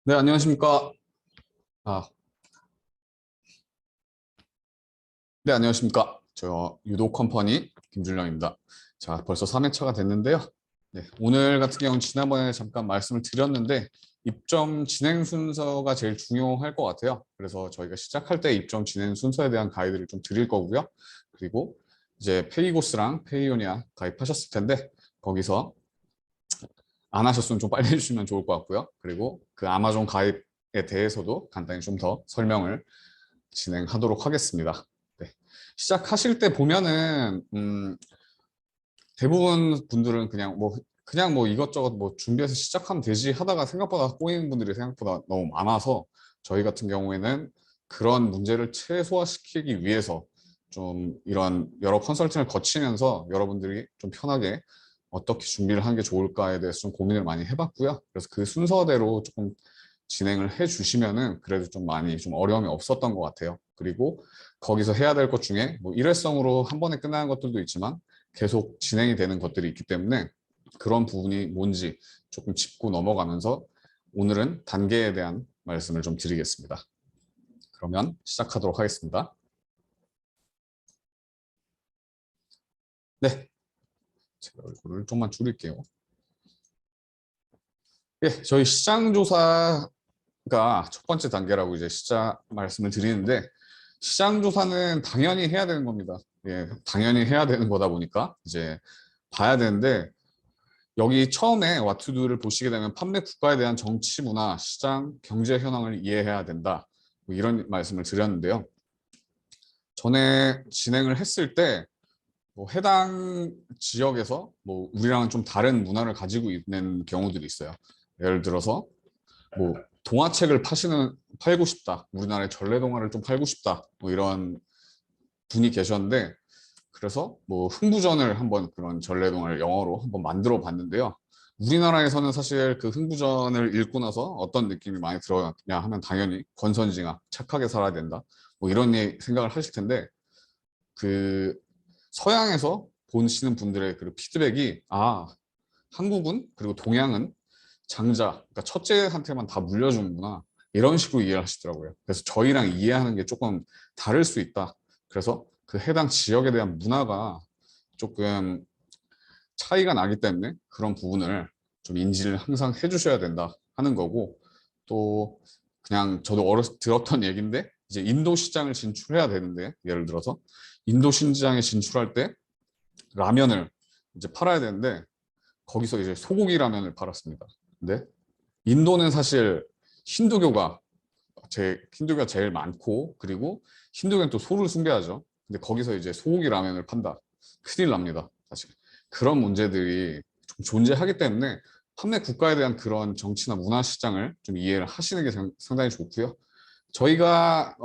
네, 안녕하십니까. 아, 네, 안녕하십니까. 저 유도 컴퍼니 김준영입니다. 자, 벌써 3회차가 됐는데요. 네, 오늘 같은 경우는 지난번에 잠깐 말씀을 드렸는데 입점 진행 순서가 제일 중요할 것 같아요. 그래서 저희가 시작할 때 입점 진행 순서에 대한 가이드를 좀 드릴 거고요. 그리고 이제 페이고스랑 페이오니아 가입하셨을 텐데 거기서 안 하셨으면 좀 빨리 해주시면 좋을 것 같고요. 그리고 그 아마존 가입에 대해서도 간단히 좀 더 설명을 진행하도록 하겠습니다. 네. 시작하실 때 보면은 대부분 분들은 그냥 뭐 이것저것 뭐 준비해서 시작하면 되지 하다가 생각보다 꼬이는 분들이 생각보다 너무 많아서 저희 같은 경우에는 그런 문제를 최소화시키기 위해서 좀 이런 여러 컨설팅을 거치면서 여러분들이 좀 편하게 어떻게 준비를 하는 게 좋을까에 대해서 좀 고민을 많이 해봤고요. 그래서 그 순서대로 조금 진행을 해 주시면은 그래도 좀 많이 좀 어려움이 없었던 것 같아요. 그리고 거기서 해야 될 것 중에 뭐 일회성으로 한 번에 끝나는 것들도 있지만 계속 진행이 되는 것들이 있기 때문에 그런 부분이 뭔지 조금 짚고 넘어가면서 오늘은 단계에 대한 말씀을 좀 드리겠습니다. 그러면 시작하도록 하겠습니다. 네, 제가 얼굴을 좀만 줄일게요. 예, 저희 시장조사가 첫 번째 단계라고 이제 시작 말씀을 드리는데 시장 조사는 당연히 해야 되는 겁니다. 예, 당연히 해야 되는 거다 보니까 이제 봐야 되는데 여기 처음에 와투두를 보시게 되면 판매 국가에 대한 정치, 문화, 시장, 경제 현황을 이해해야 된다. 뭐 이런 말씀을 드렸는데요. 전에 진행을 했을 때 뭐 해당 지역에서 뭐 우리랑은 좀 다른 문화를 가지고 있는 경우들이 있어요. 예를 들어서 뭐 동화책을 팔고 싶다. 우리나라의 전래동화를 좀 팔고 싶다. 뭐 이런 분이 계셨는데 그래서 뭐 흥부전을 한번 그런 전래동화를 영어로 한번 만들어 봤는데요. 우리나라에서는 사실 그 흥부전을 읽고 나서 어떤 느낌이 많이 들었냐 하면 당연히 권선징악, 착하게 살아야 된다. 뭐 이런 생각을 하실 텐데 그 서양에서 보시는 분들의 그 피드백이 한국은 그리고 동양은 장자, 그러니까 첫째한테만 다 물려주는구나. 이런 식으로 이해를 하시더라고요. 그래서 저희랑 이해하는 게 조금 다를 수 있다. 그래서 그 해당 지역에 대한 문화가 조금 차이가 나기 때문에 그런 부분을 좀 인지를 항상 해주셔야 된다 하는 거고 또 그냥 저도 어렸을 때 들었던 얘기인데 이제 인도 시장을 진출해야 되는데 예를 들어서 인도 시장에 진출할 때 라면을 이제 팔아야 되는데 거기서 이제 소고기 라면을 팔았습니다. 근데 인도는 사실 힌두교가 힌두교가 제일 많고 그리고 힌두교는 또 소를 숭배하죠. 근데 거기서 이제 소고기 라면을 판다. 큰일 납니다. 사실 그런 문제들이 좀 존재하기 때문에 판매 국가에 대한 그런 정치나 문화 시장을 좀 이해를 하시는 게 상당히 좋고요. 저희가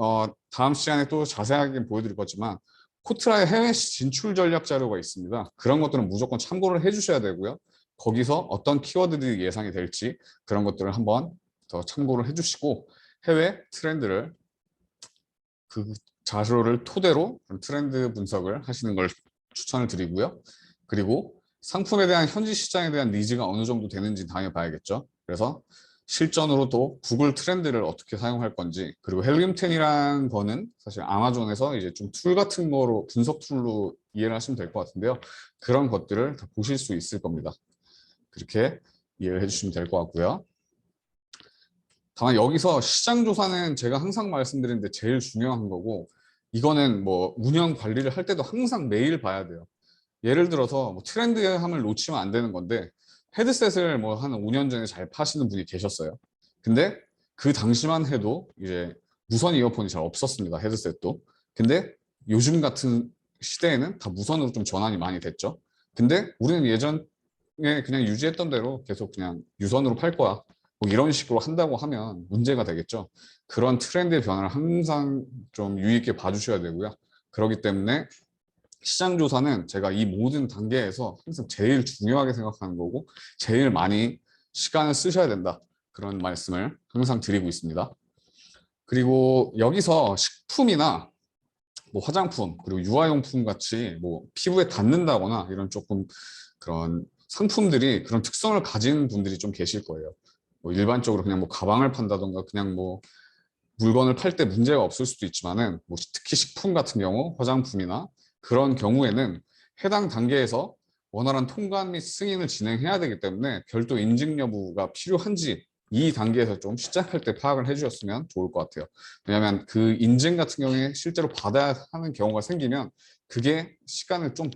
다음 시간에 또 자세하게 보여드릴 거지만 코트라의 해외 진출 전략 자료가 있습니다. 그런 것들은 무조건 참고를 해주셔야 되고요. 거기서 어떤 키워드들이 예상이 될지 그런 것들을 한번 더 참고를 해주시고 해외 트렌드를 그 자료를 토대로 트렌드 분석을 하시는 걸 추천을 드리고요. 그리고 상품에 대한 현지 시장에 대한 니즈가 어느 정도 되는지 당연히 봐야겠죠. 그래서 실전으로도 구글 트렌드를 어떻게 사용할 건지 그리고 헬륨10이라는 거는 사실 아마존에서 이제 좀 툴 같은 거로 분석 툴로 이해를 하시면 될 것 같은데요. 그런 것들을 다 보실 수 있을 겁니다. 그렇게 이해를 해주시면 될 것 같고요. 다만 여기서 시장 조사는 제가 항상 말씀드리는데 제일 중요한 거고 이거는 뭐 운영 관리를 할 때도 항상 매일 봐야 돼요. 예를 들어서 뭐 트렌드함을 놓치면 안 되는 건데 헤드셋을 뭐 한 5년 전에 잘 파시는 분이 계셨어요. 근데 그 당시만 해도 이제 무선 이어폰이 잘 없었습니다. 헤드셋도. 근데 요즘 같은 시대에는 다 무선으로 좀 전환이 많이 됐죠. 근데 우리는 예전에 그냥 유지했던 대로 계속 그냥 유선으로 팔 거야. 뭐 이런 식으로 한다고 하면 문제가 되겠죠. 그런 트렌드의 변화를 항상 좀 유의 있게 봐주셔야 되고요. 그렇기 때문에 시장 조사는 제가 이 모든 단계에서 항상 제일 중요하게 생각하는 거고 제일 많이 시간을 쓰셔야 된다. 그런 말씀을 항상 드리고 있습니다. 그리고 여기서 식품이나 뭐 화장품 그리고 유아용품 같이 뭐 피부에 닿는다거나 이런 조금 그런 상품들이 그런 특성을 가진 분들이 좀 계실 거예요. 뭐 일반적으로 그냥 뭐 가방을 판다던가 그냥 뭐 물건을 팔 때 문제가 없을 수도 있지만은 뭐 특히 식품 같은 경우 화장품이나 그런 경우에는 해당 단계에서 원활한 통관 및 승인을 진행해야 되기 때문에 별도 인증 여부가 필요한지 이 단계에서 좀 시작할 때 파악을 해주셨으면 좋을 것 같아요. 왜냐하면 그 인증 같은 경우에 실제로 받아야 하는 경우가 생기면 그게 시간을 좀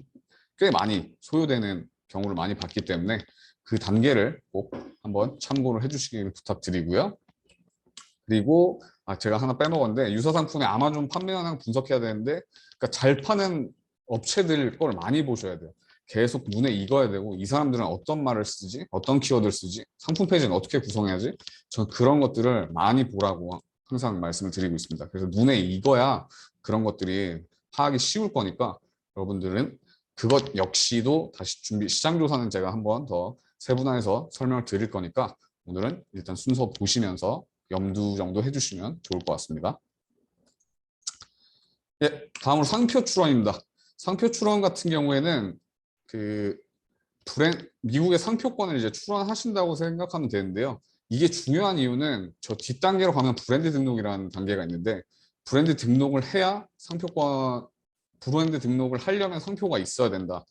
꽤 많이 소요되는 경우를 많이 봤기 때문에 그 단계를 꼭 한번 참고를 해주시길 부탁드리고요. 그리고 제가 하나 빼먹었는데 유사상품의 아마존 판매 현황 분석해야 되는데 그러니까 잘 파는 업체들 걸 많이 보셔야 돼요. 계속 눈에 익어야 되고 이 사람들은 어떤 말을 쓰지? 어떤 키워드를 쓰지? 상품 페이지는 어떻게 구성해야지? 전 그런 것들을 많이 보라고 항상 말씀을 드리고 있습니다. 그래서 눈에 익어야 그런 것들이 파악이 쉬울 거니까 여러분들은 그것 역시도 다시 시장 조사는 제가 한번 더 세분화해서 설명을 드릴 거니까 오늘은 일단 순서 보시면서 염두 정도 해주시면 좋을 것 같습니다. 예, 다음으로 상표 출원입니다. 상표 출원 같은 경우에는 그 미국의 상표권을 이제 출원하신다고 생각하면 되는데요. 이게 중요한 이유는 저 뒷단계로 가면 브랜드 등록이라는 단계가 있는데 브랜드 등록을 해야 브랜드 등록을 하려면 상표가 있어야 된다.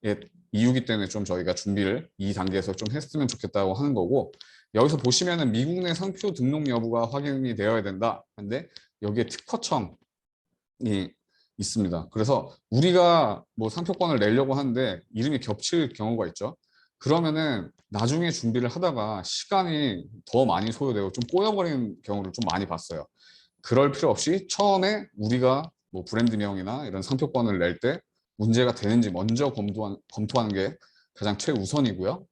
예, 이유기 때문에 좀 저희가 준비를 이 단계에서 좀 했으면 좋겠다고 하는 거고 여기서 보시면은 미국 내 상표 등록 여부가 확인이 되어야 된다. 근데 여기에 특허청이 있습니다. 그래서 우리가 뭐 상표권을 내려고 하는데 이름이 겹칠 경우가 있죠. 그러면은 나중에 준비를 하다가 시간이 더 많이 소요되고 좀 꼬여버리는 경우를 좀 많이 봤어요. 그럴 필요 없이 처음에 우리가 뭐 브랜드명이나 이런 상표권을 낼 때 문제가 되는지 먼저 검토하는 게 가장 최우선이고요.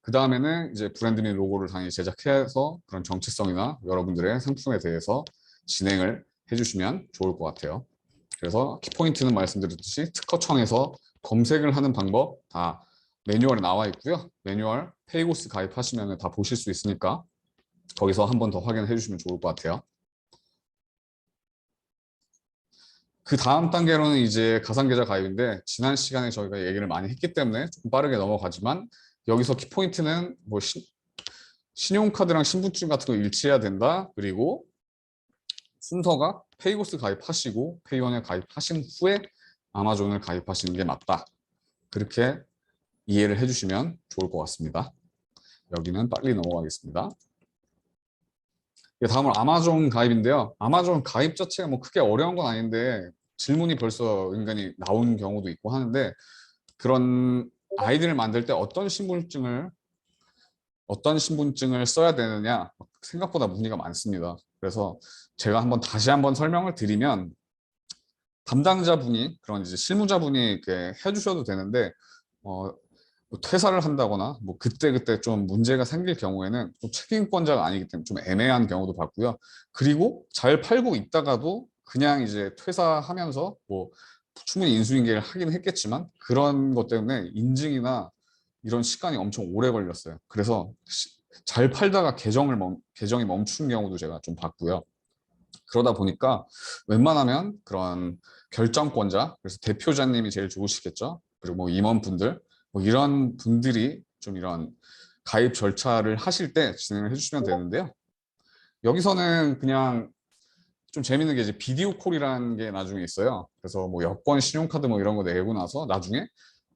그 다음에는 이제 브랜드 및 로고를 당연히 제작해서 그런 정체성이나 여러분들의 상품에 대해서 진행을 해주시면 좋을 것 같아요. 그래서 키포인트는 말씀드렸듯이 특허청에서 검색을 하는 방법 다 매뉴얼에 나와 있고요. 매뉴얼 페이고스 가입하시면 다 보실 수 있으니까 거기서 한 번 더 확인해 주시면 좋을 것 같아요. 그 다음 단계로는 이제 가상계좌 가입인데 지난 시간에 저희가 얘기를 많이 했기 때문에 조금 빠르게 넘어가지만 여기서 키포인트는 뭐 신용카드랑 신분증 같은 거 일치해야 된다. 그리고 순서가 페이고스 가입하시고 페이원에 가입하신 후에 아마존을 가입하시는 게 맞다. 그렇게 이해를 해주시면 좋을 것 같습니다. 여기는 빨리 넘어가겠습니다. 다음은 아마존 가입인데요. 아마존 가입 자체가 뭐 크게 어려운 건 아닌데 질문이 벌써 은근히 나온 경우도 있고 하는데 그런 아이디를 만들 때 어떤 신분증을 써야 되느냐 생각보다 문의가 많습니다. 그래서 제가 다시 한번 설명을 드리면 담당자분이 그런 이제 실무자분이 이렇게 해주셔도 되는데 뭐 퇴사를 한다거나 뭐 그때 좀 문제가 생길 경우에는 또 책임권자가 아니기 때문에 좀 애매한 경우도 봤고요. 그리고 잘 팔고 있다가도 그냥 이제 퇴사하면서 뭐 충분히 인수인계를 하긴 했겠지만 그런 것 때문에 인증이나 이런 시간이 엄청 오래 걸렸어요. 그래서 잘 팔다가 계정이 멈춘 경우도 제가 좀 봤고요. 그러다 보니까 웬만하면 그런 결정권자, 그래서 대표자님이 제일 좋으시겠죠. 그리고 뭐 임원분들, 뭐 이런 분들이 좀 이런 가입 절차를 하실 때 진행을 해주시면 되는데요. 여기서는 그냥 좀 재밌는 게 이제 비디오 콜이라는 게 나중에 있어요. 그래서 뭐 여권, 신용카드 뭐 이런 거 내고 나서 나중에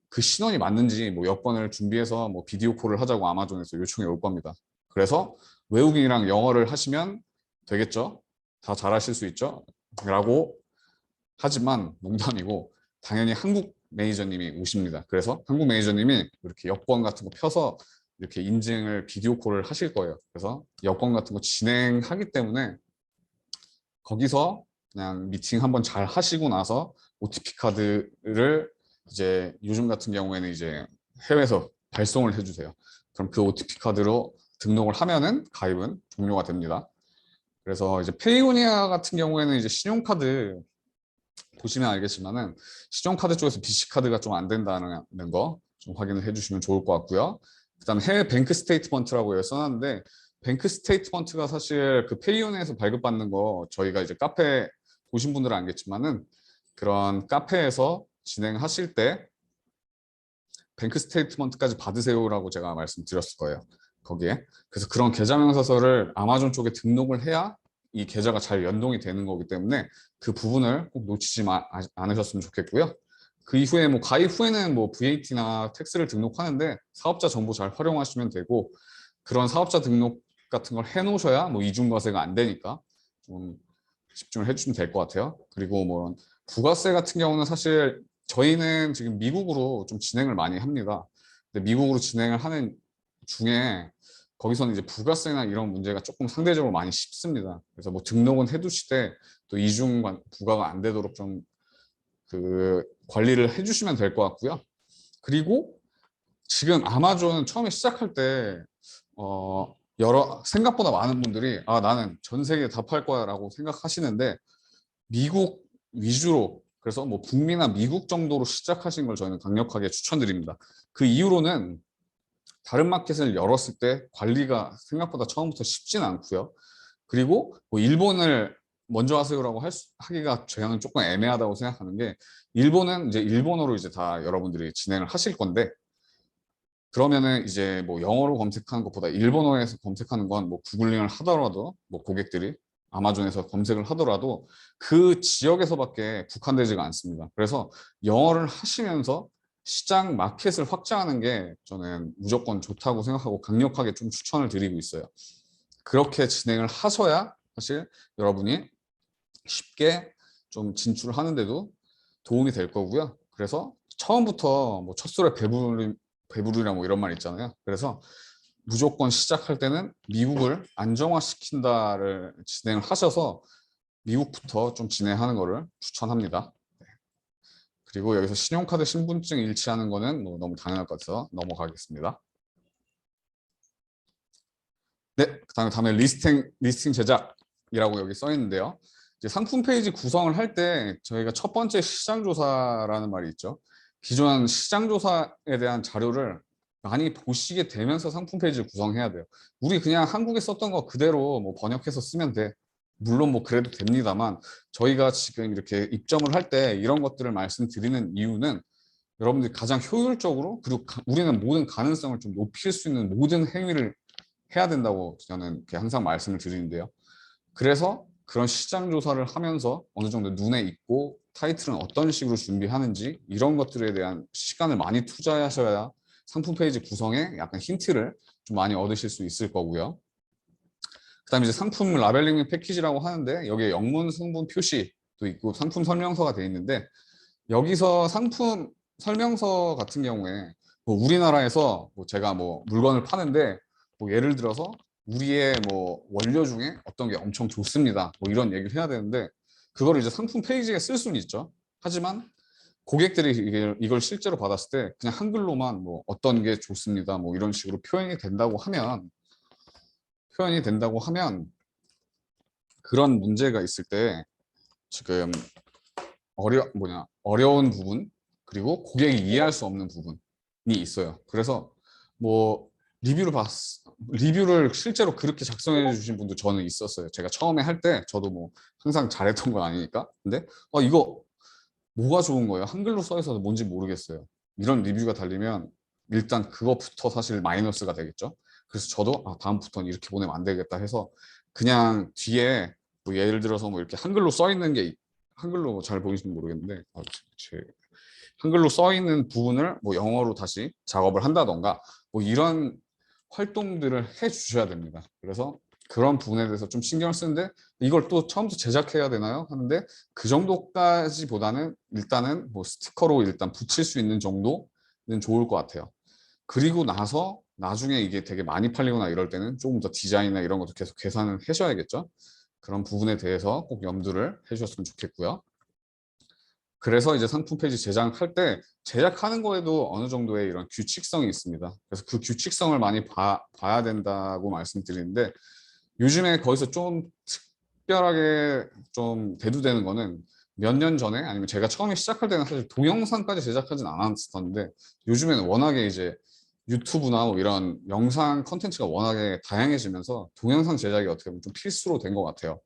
그 신원이 맞는지 뭐 여권을 준비해서 뭐 비디오 콜을 하자고 아마존에서 요청이 올 겁니다. 그래서 외국인이랑 영어를 하시면 되겠죠. 다 잘하실 수 있죠. 라고 하지만 농담이고 당연히 한국 매니저님이 오십니다. 그래서 한국 매니저님이 이렇게 여권 같은 거 펴서 이렇게 인증을 비디오 콜을 하실 거예요. 그래서 여권 같은 거 진행하기 때문에 거기서 그냥 미팅 한번 잘 하시고 나서 OTP 카드를 이제 요즘 같은 경우에는 이제 해외에서 발송을 해주세요. 그럼 그 OTP 카드로 등록을 하면은 가입은 종료가 됩니다. 그래서 이제 페이오니아 같은 경우에는 이제 신용카드 보시면 알겠지만은 신용카드 쪽에서 BC카드가 좀 안 된다는 거 좀 확인을 해주시면 좋을 것 같고요. 그다음 해외 뱅크 스테이트먼트라고 여기 써놨는데 뱅크 스테이트먼트가 사실 그 페이온에서 발급받는 거 저희가 이제 카페 보신 분들은 알겠지만은 그런 카페에서 진행하실 때 뱅크 스테이트먼트까지 받으세요라고 제가 말씀드렸을 거예요. 거기에. 그래서 그런 계좌 명세서를 아마존 쪽에 등록을 해야 이 계좌가 잘 연동이 되는 거기 때문에 그 부분을 꼭 놓치지 않으셨으면 좋겠고요. 그 이후에 뭐 가입 후에는 뭐 VAT나 텍스를 등록하는데 사업자 정보 잘 활용하시면 되고, 그런 사업자 등록 같은 걸 해놓으셔야 뭐 이중과세가 안 되니까 좀 집중을 해주시면 될 것 같아요. 그리고 뭐 부가세 같은 경우는 사실 저희는 지금 미국으로 좀 진행을 많이 합니다. 근데 미국으로 진행을 하는 중에 거기서는 이제 부가세나 이런 문제가 조금 상대적으로 많이 쉽습니다. 그래서 뭐 등록은 해두시되 또 이중 부가가 안 되도록 좀 그 관리를 해주시면 될 것 같고요. 그리고 지금 아마존 처음에 시작할 때 여러 생각보다 많은 분들이 나는 전 세계 다 팔 거야라고 생각하시는데 미국 위주로, 그래서 뭐 북미나 미국 정도로 시작하신 걸 저희는 강력하게 추천드립니다. 그 이후로는 다른 마켓을 열었을 때 관리가 생각보다 처음부터 쉽진 않고요. 그리고 뭐 일본을 먼저 하세요라고 하기가 저는 조금 애매하다고 생각하는 게, 일본은 이제 일본어로 이제 다 여러분들이 진행을 하실 건데, 그러면은 이제 뭐 영어로 검색하는 것보다 일본어에서 검색하는 건 뭐 구글링을 하더라도, 뭐 고객들이 아마존에서 검색을 하더라도 그 지역에서밖에 국한되지가 않습니다. 그래서 영어를 하시면서 시장 마켓을 확장하는 게 저는 무조건 좋다고 생각하고 강력하게 좀 추천을 드리고 있어요. 그렇게 진행을 하셔야 사실 여러분이 쉽게 좀 진출을 하는데도 도움이 될 거고요. 그래서 처음부터 뭐 첫술에 배부르라 뭐 이런 말 있잖아요. 그래서 무조건 시작할 때는 미국을 안정화시킨다를 진행을 하셔서 미국부터 좀 진행하는 거를 추천합니다. 네. 그리고 여기서 신용카드 신분증 일치하는 거는 뭐 너무 당연할 것 같아서 넘어가겠습니다. 네, 그다음에 리스팅 제작이라고 여기 써 있는데요. 이제 상품 페이지 구성을 할 때 저희가 첫 번째 시장 조사라는 말이 있죠. 기존 시장 조사에 대한 자료를 많이 보시게 되면서 상품 페이지를 구성해야 돼요. 우리 그냥 한국에 썼던 거 그대로 뭐 번역해서 쓰면 돼. 물론 뭐 그래도 됩니다만, 저희가 지금 이렇게 입점을 할 때 이런 것들을 말씀드리는 이유는 여러분들이 가장 효율적으로, 그리고 우리는 모든 가능성을 좀 높일 수 있는 모든 행위를 해야 된다고 저는 항상 말씀을 드리는데요. 그래서 그런 시장 조사를 하면서 어느 정도 눈에 익고 타이틀은 어떤 식으로 준비하는지 이런 것들에 대한 시간을 많이 투자하셔야 상품 페이지 구성에 약간 힌트를 좀 많이 얻으실 수 있을 거고요. 그다음에 이제 상품 라벨링 및 패키지라고 하는데 여기에 영문 성분 표시도 있고 상품 설명서가 되어 있는데, 여기서 상품 설명서 같은 경우에 뭐 우리나라에서 뭐 제가 뭐 물건을 파는데 뭐 예를 들어서 우리의 뭐 원료 중에 어떤 게 엄청 좋습니다, 뭐 이런 얘기를 해야 되는데 그거를 이제 상품 페이지에 쓸 수는 있죠. 하지만 고객들이 이걸 실제로 받았을 때 그냥 한글로만 뭐 어떤 게 좋습니다 뭐 이런 식으로 표현이 된다고 하면 그런 문제가 있을 때 지금 어려운 부분, 그리고 고객이 이해할 수 없는 부분이 있어요. 그래서 뭐 리뷰를 실제로 그렇게 작성해 주신 분도 저는 있었어요. 제가 처음에 할 때 저도 뭐 항상 잘했던 건 아니니까. 근데 이거 뭐가 좋은 거예요? 한글로 써 있어서 뭔지 모르겠어요. 이런 리뷰가 달리면 일단 그것부터 사실 마이너스가 되겠죠. 그래서 저도 다음부터는 이렇게 보내면 안 되겠다 해서 그냥 뒤에 뭐 예를 들어서 뭐 이렇게 한글로 써 있는 게, 한글로 잘 보이시는지 모르겠는데 한글로 써 있는 부분을 뭐 영어로 다시 작업을 한다던가 뭐 이런 활동들을 해 주셔야 됩니다. 그래서 그런 부분에 대해서 좀 신경을 쓰는데, 이걸 또 처음부터 제작해야 되나요? 하는데 그 정도까지보다는 일단은 뭐 스티커로 일단 붙일 수 있는 정도는 좋을 것 같아요. 그리고 나서 나중에 이게 되게 많이 팔리거나 이럴 때는 조금 더 디자인이나 이런 것도 계속 계산을 하셔야겠죠. 그런 부분에 대해서 꼭 염두를 해주셨으면 좋겠고요. 그래서 이제 상품 페이지 제작할 때 제작하는 거에도 어느 정도의 이런 규칙성이 있습니다. 그래서 그 규칙성을 많이 봐야 된다고 말씀드리는데, 요즘에 거기서 좀 특별하게 좀 대두되는 거는 몇 년 전에, 아니면 제가 처음에 시작할 때는 사실 동영상까지 제작하진 않았었는데 요즘에는 워낙에 이제 유튜브나 뭐 이런 영상 컨텐츠가 워낙에 다양해지면서 동영상 제작이 어떻게 보면 좀 필수로 된 것 같아요.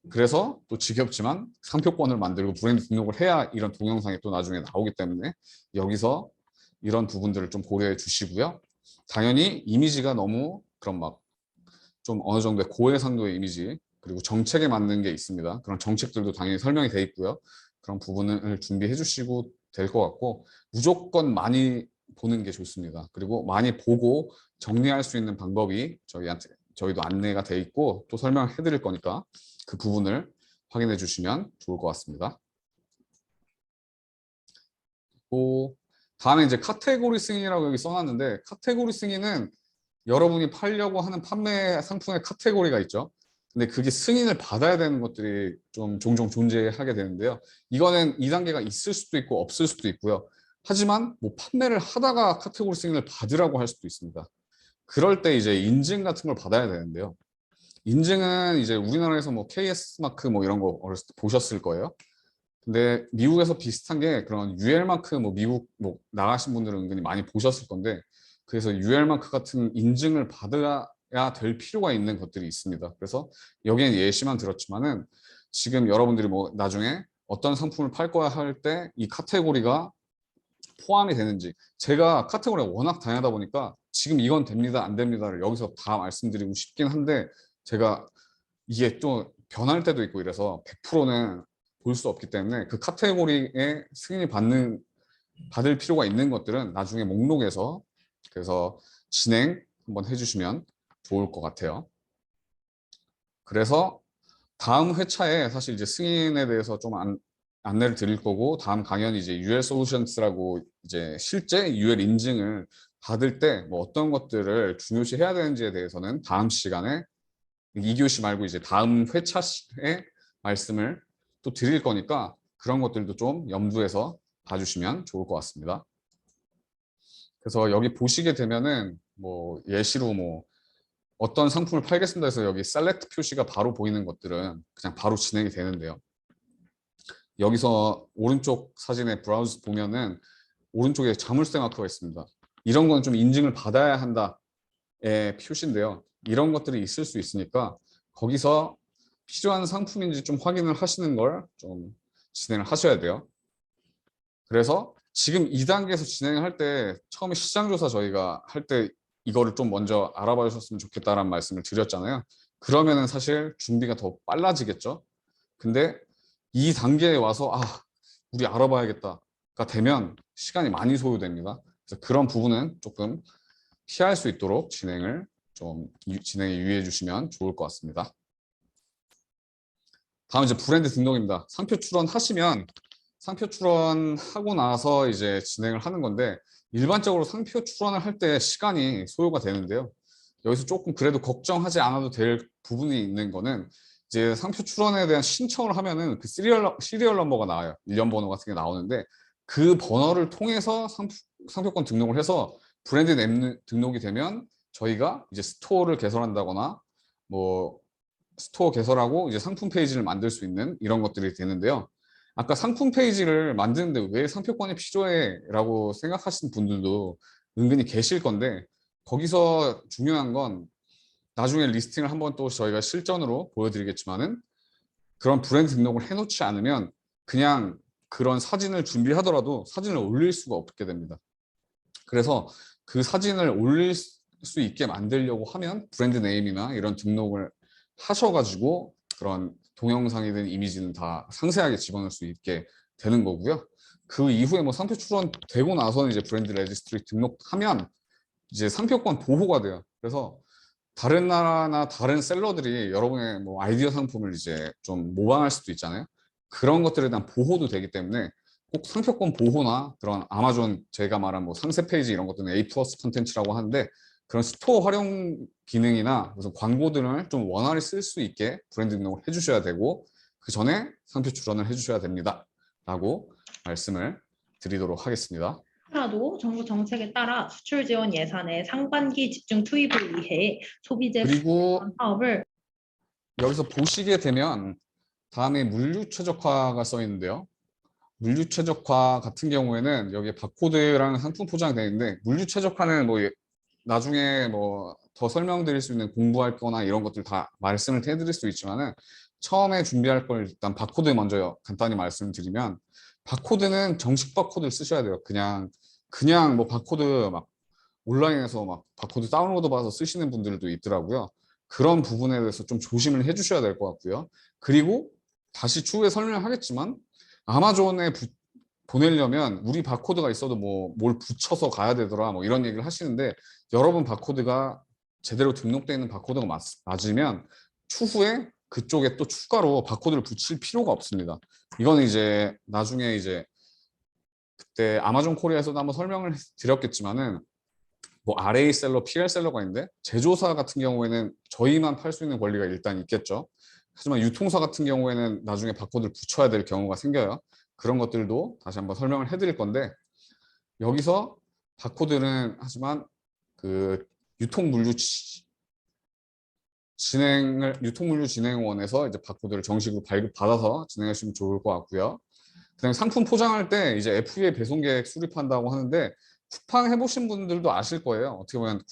그래서 또 지겹지만 상표권을 만들고 브랜드 등록을 해야 이런 동영상이 또 나중에 나오기 때문에 여기서 이런 부분들을 좀 고려해 주시고요. 당연히 이미지가 너무 그런 막 좀 어느 정도의 고해상도의 이미지, 그리고 정책에 맞는 게 있습니다. 그런 정책들도 당연히 설명이 돼 있고요. 그런 부분을 준비해 주시고 될 것 같고, 무조건 많이 보는 게 좋습니다. 그리고 많이 보고 정리할 수 있는 방법이 저희도 안내가 돼 있고 또 설명해 드릴 거니까 그 부분을 확인해 주시면 좋을 것 같습니다. 또 다음에 이제 카테고리 승인이라고 여기 써놨는데, 카테고리 승인은 여러분이 팔려고 하는 판매 상품의 카테고리가 있죠. 근데 그게 승인을 받아야 되는 것들이 좀 종종 존재하게 되는데요. 이거는 2단계가 있을 수도 있고 없을 수도 있고요. 하지만 뭐 판매를 하다가 카테고리 승인을 받으라고 할 수도 있습니다. 그럴 때 이제 인증 같은 걸 받아야 되는데요. 인증은 이제 우리나라에서 뭐 KS 마크 뭐 이런 거 어렸을 때 보셨을 거예요. 근데 미국에서 비슷한 게 그런 UL 마크, 뭐 미국 뭐 나가신 분들은 은근히 많이 보셨을 건데, 그래서 UL 마크 같은 인증을 받아야 될 필요가 있는 것들이 있습니다. 그래서 여기엔 예시만 들었지만은 지금 여러분들이 뭐 나중에 어떤 상품을 팔 거야 할 때 이 카테고리가 포함이 되는지, 제가 카테고리가 워낙 다양하다 보니까 지금 이건 됩니다 안 됩니다를 여기서 다 말씀드리고 싶긴 한데, 제가 이게 또 변할 때도 있고 이래서 100%는 볼 수 없기 때문에 그 카테고리에 승인이 받을 필요가 있는 것들은 나중에 목록에서 그래서 진행 한번 해주시면 좋을 것 같아요. 그래서 다음 회차에 사실 이제 승인에 대해서 좀 안내를 드릴 거고, 다음 강연이 이제 UL Solutions라고 이제 실제 UL 인증을 받을 때 뭐 어떤 것들을 중요시 해야 되는지에 대해서는 다음 시간에 2교시 말고 이제 다음 회차에 말씀을 또 드릴 거니까 그런 것들도 좀 염두에서 봐주시면 좋을 것 같습니다. 그래서 여기 보시게 되면은 뭐 예시로 뭐 어떤 상품을 팔겠습니다 해서 여기 셀렉트 표시가 바로 보이는 것들은 그냥 바로 진행이 되는데요. 여기서 오른쪽 사진에 브라우즈 보면은 오른쪽에 자물쇠 마크가 있습니다. 이런 건 좀 인증을 받아야 한다의 표시인데요. 이런 것들이 있을 수 있으니까 거기서 필요한 상품인지 좀 확인을 하시는 걸 좀 진행을 하셔야 돼요. 그래서 지금 2단계에서 진행을 할 때 처음에 시장조사 저희가 할 때 이거를 좀 먼저 알아봐 주셨으면 좋겠다라는 말씀을 드렸잖아요. 그러면은 사실 준비가 더 빨라지겠죠. 근데 2단계에 와서 우리 알아봐야겠다가 되면 시간이 많이 소요됩니다. 그래서 그런 부분은 조금 피할 수 있도록 진행에 유의해 주시면 좋을 것 같습니다. 다음 이제 브랜드 등록입니다. 상표 출원하시면 상표 출원하고 나서 이제 진행을 하는 건데, 일반적으로 상표 출원을 할 때 시간이 소요가 되는데요. 여기서 조금 그래도 걱정하지 않아도 될 부분이 있는 거는, 이제 상표 출원에 대한 신청을 하면은 그 시리얼 넘버가 나와요. 일련 번호 같은 게 나오는데, 그 번호를 통해서 상표권 등록을 해서 브랜드 네임 등록이 되면 저희가 이제 스토어를 개설한다거나 뭐 스토어 개설하고 이제 상품 페이지를 만들 수 있는 이런 것들이 되는데요. 아까 상품 페이지를 만드는데 왜 상표권이 필요해? 라고 생각하시는 분들도 은근히 계실 건데, 거기서 중요한 건 나중에 리스팅을 한번 또 저희가 실전으로 보여드리겠지만은, 그런 브랜드 등록을 해놓지 않으면 그냥 그런 사진을 준비하더라도 사진을 올릴 수가 없게 됩니다. 그래서 그 사진을 올릴 수 있게 만들려고 하면 브랜드 네임이나 이런 등록을 하셔가지고 그런 동영상이든 이미지는 다 상세하게 집어넣을 수 있게 되는 거고요. 그 이후에 뭐 상표 출원되고 나서는 이제 브랜드 레지스트리 등록하면 이제 상표권 보호가 돼요. 그래서 다른 나라나 다른 셀러들이 여러분의 뭐 아이디어 상품을 이제 좀 모방할 수도 있잖아요. 그런 것들에 대한 보호도 되기 때문에 꼭 상표권 보호나 그런 아마존 제가 말한 뭐 상세 페이지 이런 것들은 A 플러스 컨텐츠라고 하는데, 그런 스토어 활용 기능이나 무슨 광고들을 좀 원활히 쓸 수 있게 브랜드 등록을 해주셔야 되고, 그 전에 상표 출원을 해주셔야 됩니다. 라고 말씀을 드리도록 하겠습니다. 하나도 정부 정책에 따라 수출 지원 예산의 상반기 집중 투입을 위해 소비재 그리고 사업을 여기서 보시게 되면 다음에 물류 최적화가 써 있는데요. 물류 최적화 같은 경우에는 여기 바코드랑 상품 포장이 되어 있는데, 물류 최적화는 뭐 나중에 뭐 더 설명드릴 수 있는 공부할 거나 이런 것들 다 말씀을 해드릴 수 있지만은, 처음에 준비할 걸 일단 바코드 먼저 간단히 온라인에서 막 바코드 다운로드 받아서 쓰시는 분들도 있더라고요. 그런 부분에 대해서 좀 조심을 해주셔야 될 것 같고요. 그리고 다시 추후에 설명하겠지만 아마존에 보내려면 우리 바코드가 있어도 뭐 뭘 붙여서 가야 되더라 뭐 이런 얘기를 하시는데, 여러분 바코드가 제대로 등록되어 있는 바코드가 맞으면 추후에 그쪽에 또 추가로 바코드를 붙일 필요가 없습니다. 이거는 이제 나중에 이제 그때 아마존 코리아에서도 한번 설명을 드렸겠지만은 뭐 RA 셀러, PL 셀러가 있는데 제조사 같은 경우에는 저희만 팔 수 있는 권리가 일단 있겠죠. 하지만 유통사 같은 경우에는 나중에 바코드를 붙여야 될 경우가 생겨요. 그런 것들도 다시 한번 설명을 해드릴 건데, 여기서 바코드는 하지만 그 유통물류 진행원에서 이제 바코드를 정식으로 발급받아서 진행하시면 좋을 것 같고요. 그다음에 상품 포장할 때 이제 FBA 배송 계획 수립한다고 하는데, 쿠팡 해보신 분들도 아실 거예요. 어떻게 보면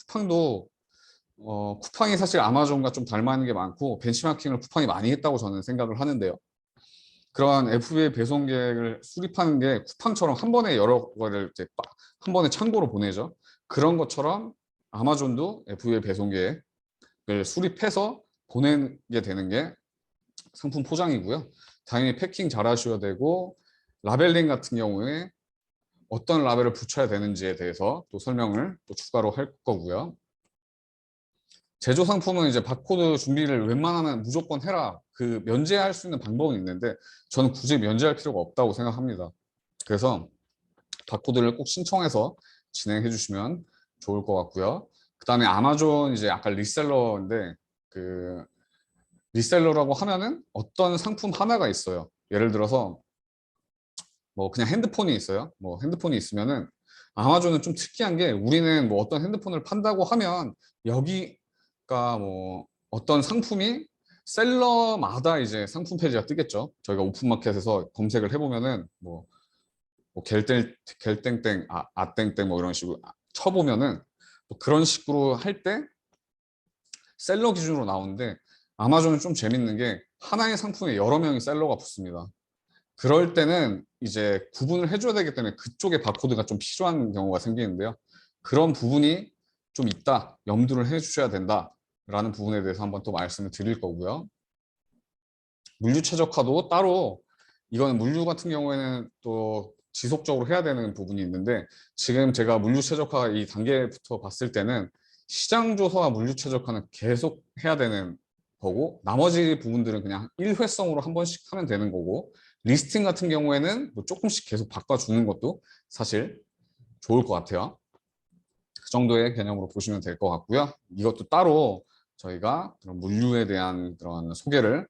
쿠팡이 사실 아마존과 좀 닮아있는 게 많고 벤치마킹을 쿠팡이 많이 했다고 저는 생각을 하는데요. 그러한 FBA 배송 계획을 수립하는 게 쿠팡처럼 한 번에 여러 거를 이제 한 번에 창고로 보내죠. 그런 것처럼 아마존도 FBA 배송 계획을 수립해서 보내게 되는 게 상품 포장이고요. 당연히 패킹 잘 하셔야 되고, 라벨링 같은 경우에 어떤 라벨을 붙여야 되는지에 대해서 또 설명을 또 추가로 할 거고요. 제조 상품은 이제 바코드 준비를 웬만하면 무조건 해라, 그 면제할 수 있는 방법은 있는데 저는 굳이 면제할 필요가 없다고 생각합니다. 그래서 바코드를 꼭 신청해서 진행해 주시면 좋을 것 같고요. 그 다음에 아마존 이제 아까 리셀러인데, 그 리셀러라고 하면은 어떤 상품 하나가 있어요. 예를 들어서 뭐 그냥 핸드폰이 있어요. 뭐 핸드폰이 있으면은 아마존은 좀 특이한 게, 우리는 뭐 어떤 핸드폰을 판다고 하면 여기가 뭐 어떤 상품이 셀러마다 이제 상품 페이지가 뜨겠죠. 저희가 오픈마켓에서 검색을 해보면은 뭐 겔땡땡 아땡땡 뭐 이런 식으로 쳐보면은 뭐 그런 식으로 할 때 셀러 기준으로 나오는데, 아마존은 좀 재밌는 게 하나의 상품에 여러 명이 셀러가 붙습니다. 그럴 때는 이제 구분을 해줘야 되기 때문에 그쪽에 바코드가 좀 필요한 경우가 생기는데요. 그런 부분이 좀 있다, 염두를 해주셔야 된다라는 부분에 대해서 한번 또 말씀을 드릴 거고요. 물류 최적화도 따로, 이거는 물류 같은 경우에는 또 지속적으로 해야 되는 부분이 있는데, 지금 제가 물류 최적화 이 단계부터 봤을 때는 시장 조사와 물류 최적화는 계속 해야 되는 거고, 나머지 부분들은 그냥 일회성으로 한 번씩 하면 되는 거고, 리스팅 같은 경우에는 뭐 조금씩 계속 바꿔주는 것도 사실 좋을 것 같아요. 그 정도의 개념으로 보시면 될 것 같고요. 이것도 따로 저희가 그런 물류에 대한 그런 소개를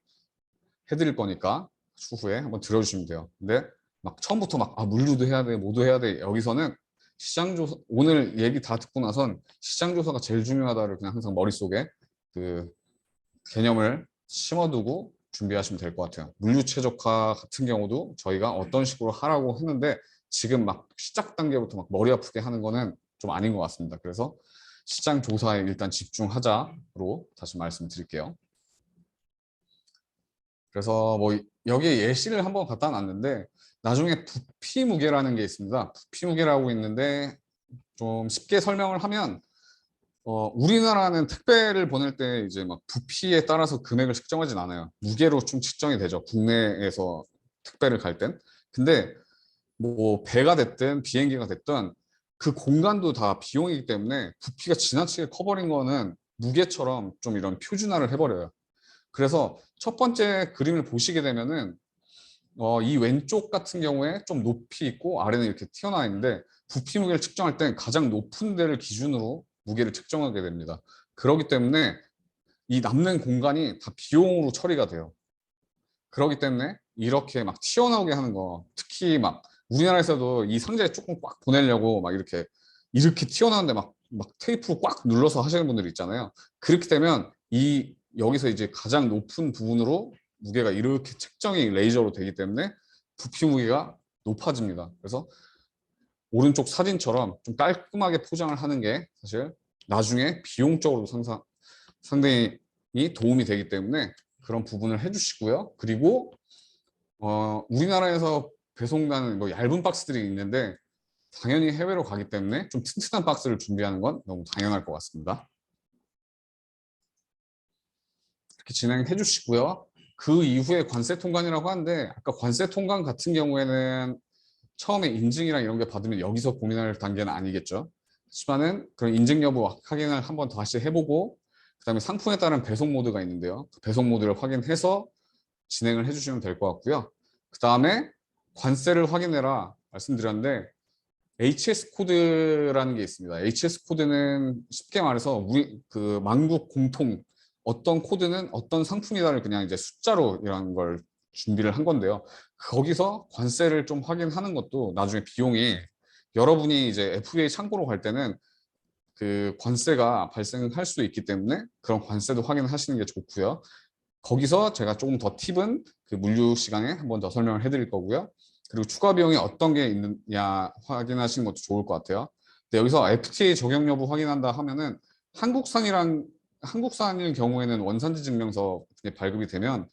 해드릴 거니까 추후에 한번 들어주시면 돼요. 근데 막 처음부터 막 물류도 해야 돼, 뭐도 해야 돼, 여기서는 시장조사, 오늘 얘기 다 듣고 나선 시장조사가 제일 중요하다를 그냥 항상 머릿속에 그 개념을 심어두고 준비하시면 될 것 같아요. 물류 최적화 같은 경우도 저희가 어떤 식으로 하라고 했는데, 지금 막 시작 단계부터 막 머리 아프게 하는 거는 좀 아닌 것 같습니다. 그래서 시장 조사에 일단 집중하자로 다시 말씀드릴게요. 그래서 뭐 여기에 예시를 한번 갖다 놨는데, 나중에 부피 무게라는 게 있습니다. 부피 무게라고 있는데 좀 쉽게 설명을 하면, 우리나라는 택배를 보낼 때 이제 막 부피에 따라서 금액을 측정하진 않아요. 무게로 좀 측정이 되죠. 국내에서 택배를 갈 땐. 근데 뭐 배가 됐든 비행기가 됐든 그 공간도 다 비용이기 때문에 부피가 지나치게 커버린 거는 무게처럼 좀 이런 표준화를 해버려요. 그래서 첫 번째 그림을 보시게 되면은 이 왼쪽 같은 경우에 좀 높이 있고 아래는 이렇게 튀어나와 있는데, 부피 무게를 측정할 때 가장 높은 데를 기준으로 무게를 측정하게 됩니다. 그렇기 때문에 이 남는 공간이 다 비용으로 처리가 돼요. 그렇기 때문에 이렇게 막 튀어나오게 하는 거, 특히 막 우리나라에서도 이 상자에 조금 꽉 보내려고 막 이렇게 튀어나오는데 막 테이프로 꽉 눌러서 하시는 분들이 있잖아요. 그렇게 되면 여기서 이제 가장 높은 부분으로 무게가 이렇게 측정이 레이저로 되기 때문에 부피 무게가 높아집니다. 그래서 오른쪽 사진처럼 좀 깔끔하게 포장을 하는 게 사실 나중에 비용적으로 상당히 도움이 되기 때문에 그런 부분을 해주시고요. 그리고 우리나라에서 배송가는 뭐 얇은 박스들이 있는데, 당연히 해외로 가기 때문에 좀 튼튼한 박스를 준비하는 건 너무 당연할 것 같습니다. 이렇게 진행해 주시고요. 그 이후에 관세 통관이라고 하는데 아까 관세 통관 같은 경우에는 처음에 인증이랑 이런 게 받으면 여기서 고민할 단계는 아니겠죠. 하지만은 그런 인증 여부 확인을 한번 다시 해보고 그다음에 상품에 따른 배송 모드가 있는데요. 그 배송 모드를 확인해서 진행을 해주시면 될 것 같고요. 그 다음에 관세를 확인해라 말씀드렸는데 HS 코드라는 게 있습니다. HS 코드는 쉽게 말해서 우리 그 만국 공통 어떤 코드는 어떤 상품이다를 그냥 이제 숫자로 이런 걸 준비를 한 건데요. 거기서 관세를 좀 확인하는 것도 나중에 비용이 여러분이 이제 FBA 창고로 갈 때는 그 관세가 발생할 수 있기 때문에 그런 관세도 확인하시는 게 좋고요. 거기서 제가 조금 더 팁은 그 물류 시간에 한 번 더 설명을 해드릴 거고요. 그리고 추가 비용이 어떤 게 있느냐 확인하시는 것도 좋을 것 같아요. 근데 여기서 FTA 적용 여부 확인한다 하면은 한국산일 경우에는 원산지 증명서 발급이 되면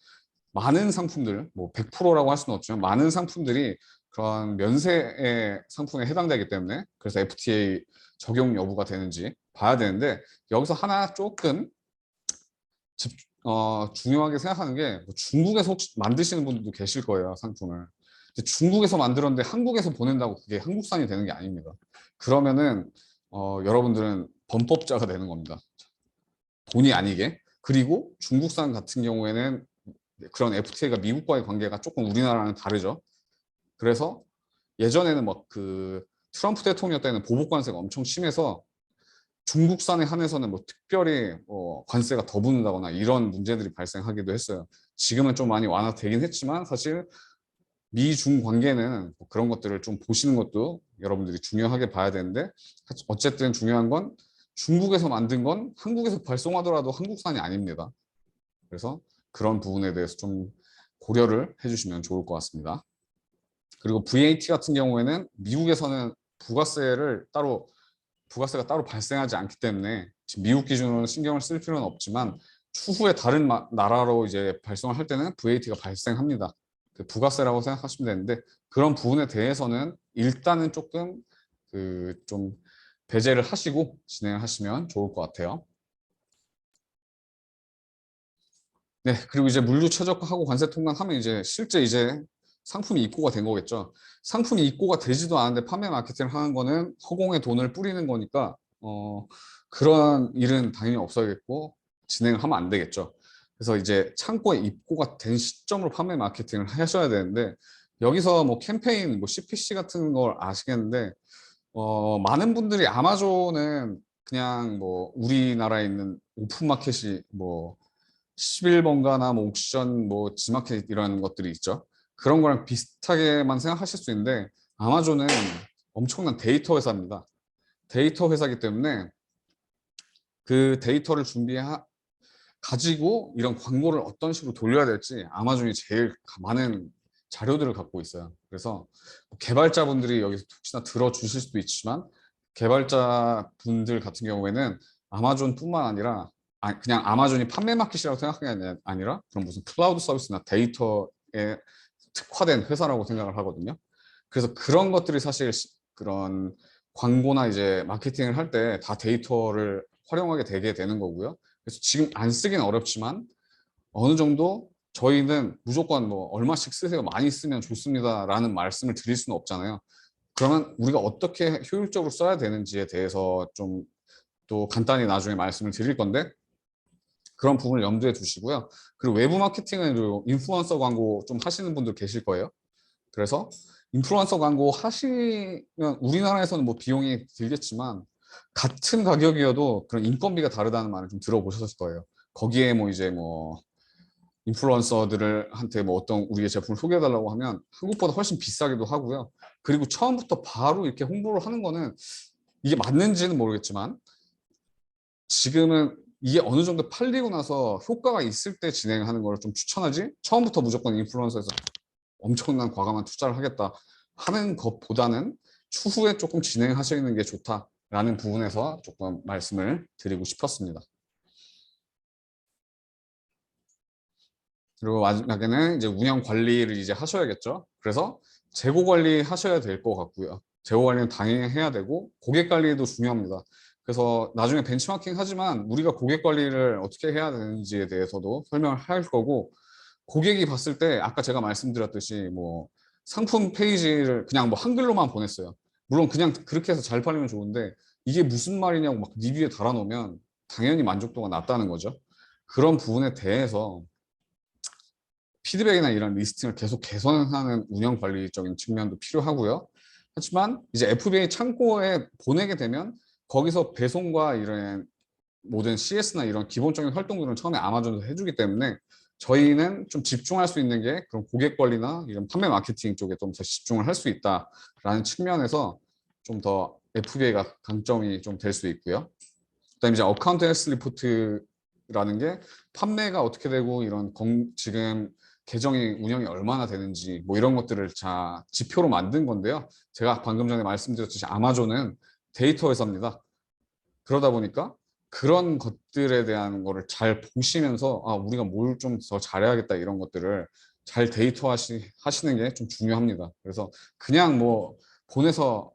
많은 상품들, 뭐 100%라고 할 수는 없지만 많은 상품들이 그런 면세의 상품에 해당되기 때문에 그래서 FTA 적용 여부가 되는지 봐야 되는데 여기서 하나 조금 중요하게 생각하는 게 중국에서 혹시 만드시는 분들도 계실 거예요, 상품을. 중국에서 만들었는데 한국에서 보낸다고 그게 한국산이 되는 게 아닙니다. 그러면은 여러분들은 범법자가 되는 겁니다. 본의 아니게. 그리고 중국산 같은 경우에는 그런 FTA가 미국과의 관계가 조금 우리나라랑 다르죠. 그래서 예전에는 막 그 트럼프 대통령 때는 보복 관세가 엄청 심해서 중국산에 한해서는 뭐 특별히 관세가 더 붙는다거나 이런 문제들이 발생하기도 했어요. 지금은 좀 많이 완화되긴 했지만 사실 미중 관계는 뭐 그런 것들을 좀 보시는 것도 여러분들이 중요하게 봐야 되는데 어쨌든 중요한 건 중국에서 만든 건 한국에서 발송하더라도 한국산이 아닙니다. 그래서 그런 부분에 대해서 좀 고려를 해주시면 좋을 것 같습니다. 그리고 VAT 같은 경우에는 미국에서는 부가세가 따로 발생하지 않기 때문에 지금 미국 기준으로는 신경을 쓸 필요는 없지만 추후에 다른 나라로 이제 발송을 할 때는 VAT가 발생합니다. 그 부가세라고 생각하시면 되는데 그런 부분에 대해서는 일단은 조금 그 좀 배제를 하시고 진행하시면 좋을 것 같아요. 네, 그리고 이제 물류 최저가하고 관세 통관하면 이제 실제 이제 상품이 입고가 된 거겠죠. 상품이 입고가 되지도 않은데 판매 마케팅을 하는 거는 허공에 돈을 뿌리는 거니까 그런 일은 당연히 없어야겠고 진행을 하면 안 되겠죠. 그래서 이제 창고에 입고가 된 시점으로 판매 마케팅을 하셔야 되는데 여기서 뭐 캠페인, 뭐 CPC 같은 걸 아시겠는데 많은 분들이 아마존은 그냥 뭐 우리나라에 있는 오픈마켓이 뭐 11번가나 뭐 옥션, 뭐 지마켓 이런 것들이 있죠. 그런 거랑 비슷하게만 생각하실 수 있는데 아마존은 엄청난 데이터 회사입니다. 데이터 회사이기 때문에 그 데이터를 가지고 이런 광고를 어떤 식으로 돌려야 될지 아마존이 제일 많은 자료들을 갖고 있어요. 그래서 개발자분들이 여기서 혹시나 들어주실 수도 있지만 개발자분들 같은 경우에는 아마존뿐만 아니라 그냥 아마존이 판매 마켓이라고 생각하는 게 아니라 그런 무슨 클라우드 서비스나 데이터에 특화된 회사라고 생각을 하거든요. 그래서 그런 것들이 사실 그런 광고나 이제 마케팅을 할 때 다 데이터를 활용하게 되게 되는 거고요. 그래서 지금 안 쓰긴 어렵지만 어느 정도 저희는 무조건 뭐 얼마씩 쓰세요, 많이 쓰면 좋습니다라는 말씀을 드릴 수는 없잖아요. 그러면 우리가 어떻게 효율적으로 써야 되는지에 대해서 좀 또 간단히 나중에 말씀을 드릴 건데 그런 부분을 염두에 두시고요. 그리고 외부 마케팅은 인플루언서 광고 좀 하시는 분들 계실 거예요. 그래서 인플루언서 광고 하시면 우리나라에서는 뭐 비용이 들겠지만 같은 가격이어도 그런 인건비가 다르다는 말을 좀 들어보셨을 거예요. 거기에 뭐 이제 뭐 인플루언서들한테 뭐 어떤 우리의 제품을 소개해달라고 하면 한국보다 훨씬 비싸기도 하고요. 그리고 처음부터 바로 이렇게 홍보를 하는 거는 이게 맞는지는 모르겠지만 지금은 이게 어느 정도 팔리고 나서 효과가 있을 때 진행하는 걸 좀 추천하지 처음부터 무조건 인플루언서에서 엄청난 과감한 투자를 하겠다 하는 것보다는 추후에 조금 진행하시는 게 좋다라는 부분에서 조금 말씀을 드리고 싶었습니다. 그리고 마지막에는 이제 운영 관리를 이제 하셔야겠죠. 그래서 재고 관리 하셔야 될 것 같고요. 재고 관리는 당연히 해야 되고 고객 관리도 중요합니다. 그래서 나중에 벤치마킹 하지만 우리가 고객 관리를 어떻게 해야 되는지에 대해서도 설명을 할 거고, 고객이 봤을 때 아까 제가 말씀드렸듯이 뭐 상품 페이지를 그냥 뭐 한글로만 보냈어요. 물론 그냥 그렇게 해서 잘 팔리면 좋은데 이게 무슨 말이냐고 막 리뷰에 달아놓으면 당연히 만족도가 낮다는 거죠. 그런 부분에 대해서 피드백이나 이런 리스팅을 계속 개선하는 운영 관리적인 측면도 필요하고요. 하지만 이제 FBA 창고에 보내게 되면 거기서 배송과 이런 모든 CS나 이런 기본적인 활동들은 처음에 아마존에서 해주기 때문에 저희는 좀 집중할 수 있는 게 그런 고객 관리나 이런 판매 마케팅 쪽에 좀 더 집중을 할 수 있다라는 측면에서 좀 더 FBA가 강점이 좀 될 수 있고요. 그다음에 이제 어카운트 헬스 리포트라는 게 판매가 어떻게 되고 이런 지금 계정이 운영이 얼마나 되는지 뭐 이런 것들을 지표로 만든 건데요. 제가 방금 전에 말씀드렸듯이 아마존은 데이터 회사입니다. 그러다 보니까 그런 것들에 대한 거를 잘 보시면서 우리가 뭘 좀 더 잘해야겠다 이런 것들을 잘 데이터 하시는 게 좀 중요합니다. 그래서 그냥 뭐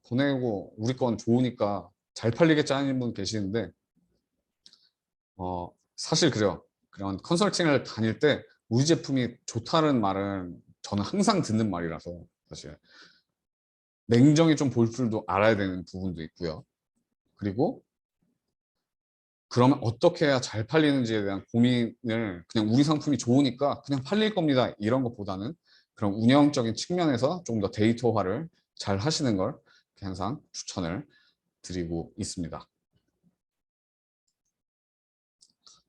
보내고 우리 건 좋으니까 잘 팔리겠지 하는 분 계시는데 사실 그래요. 그런 컨설팅을 다닐 때 우리 제품이 좋다는 말은 저는 항상 듣는 말이라서 사실 냉정히 좀 볼 줄도 알아야 되는 부분도 있고요. 그리고 그러면 어떻게 해야 잘 팔리는지에 대한 고민을 그냥 우리 상품이 좋으니까 그냥 팔릴 겁니다. 이런 것보다는 그런 운영적인 측면에서 조금 더 데이터화를 잘 하시는 걸 항상 추천을 드리고 있습니다.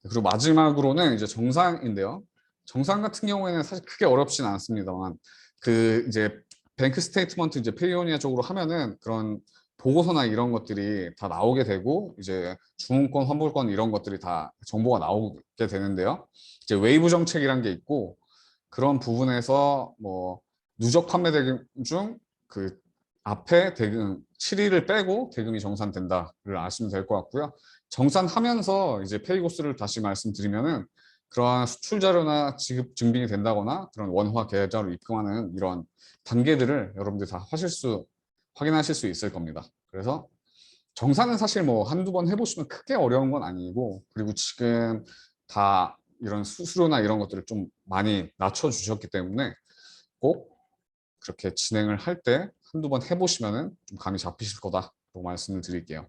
그리고 마지막으로는 이제 정산인데요. 정산 같은 경우에는 사실 크게 어렵진 않습니다만 그 이제 뱅크 스테이트먼트 이제 페이오니아 쪽으로 하면은 그런 보고서나 이런 것들이 다 나오게 되고 이제 주문권, 환불권 이런 것들이 다 정보가 나오게 되는데요. 이제 웨이브 정책이란 게 있고 그런 부분에서 뭐 누적 판매 대금 중 그 앞에 대금 7일을 빼고 대금이 정산된다를 아시면 될 것 같고요. 정산하면서 이제 페이고스를 다시 말씀드리면은 그러한 수출 자료나 지급 증빙이 된다거나 그런 원화 계좌로 입금하는 이런 단계들을 여러분들 다 확인하실 수 있을 겁니다. 그래서 정산은 사실 뭐 한두 번 해보시면 크게 어려운 건 아니고, 그리고 지금 다 이런 수수료나 이런 것들을 좀 많이 낮춰주셨기 때문에 꼭 그렇게 진행을 할 때 한두 번 해보시면은 좀 감이 잡히실 거다라고 말씀을 드릴게요.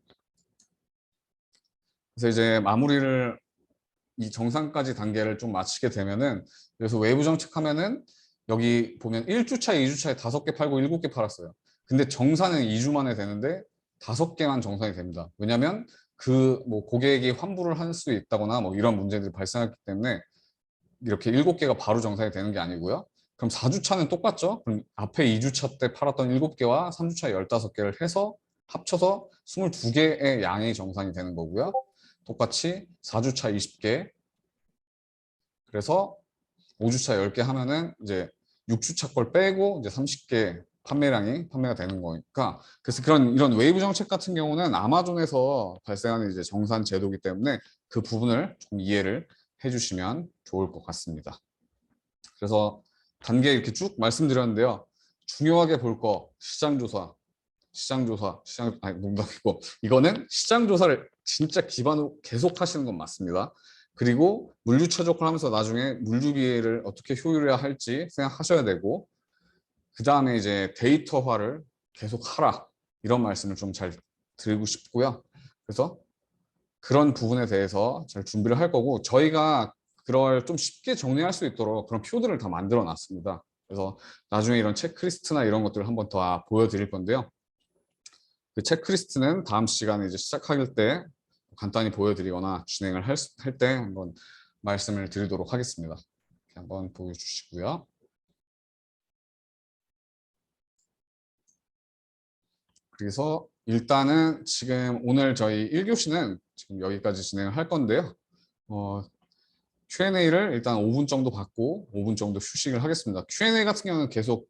그래서 이제 마무리를 이 정상까지 단계를 좀 마치게 되면은, 그래서 외부 정책하면은 여기 보면 1주차, 2주차에 5개 팔고 7개 팔았어요. 근데 정산은 2주 만에 되는데 5개만 정산이 됩니다. 왜냐면 그 뭐 고객이 환불을 할 수 있다거나 뭐 이런 문제들이 발생했기 때문에 이렇게 7개가 바로 정산이 되는 게 아니고요. 그럼 4주차는 똑같죠? 그럼 앞에 2주차 때 팔았던 7개와 3주차 15개를 해서 합쳐서 22개의 양이 정산이 되는 거고요. 똑같이 4주차 20개, 그래서 5주차 10개 하면은 이제 6주차 걸 빼고 이제 30개 판매가 되는 거니까. 그래서 이런 웨이브 정책 같은 경우는 아마존에서 발생하는 이제 정산 제도이기 때문에 그 부분을 좀 이해를 해주시면 좋을 것 같습니다. 그래서 단계 이렇게 쭉 말씀드렸는데요. 중요하게 볼 거 아니 농담이고, 이거는 시장 조사를 진짜 기반으로 계속 하시는 건 맞습니다. 그리고 물류 최적화를 하면서 나중에 물류비를 어떻게 효율화할지 생각하셔야 되고, 그 다음에 이제 데이터화를 계속 하라, 이런 말씀을 좀 잘 드리고 싶고요. 그래서 그런 부분에 대해서 잘 준비를 할 거고, 저희가 그걸 좀 쉽게 정리할 수 있도록 그런 표들을 다 만들어 놨습니다. 그래서 나중에 이런 체크리스트나 이런 것들을 한번 더 보여드릴 건데요. 그 체크리스트는 다음 시간에 이제 시작할 때 간단히 보여드리거나 진행을 할 때 한번 말씀을 드리도록 하겠습니다. 이렇게 한번 보여주시고요. 그래서 일단은 지금 오늘 저희 1교시는 지금 여기까지 진행을 할 건데요. Q&A를 일단 5분 정도 받고 5분 정도 휴식을 하겠습니다. Q&A 같은 경우는 계속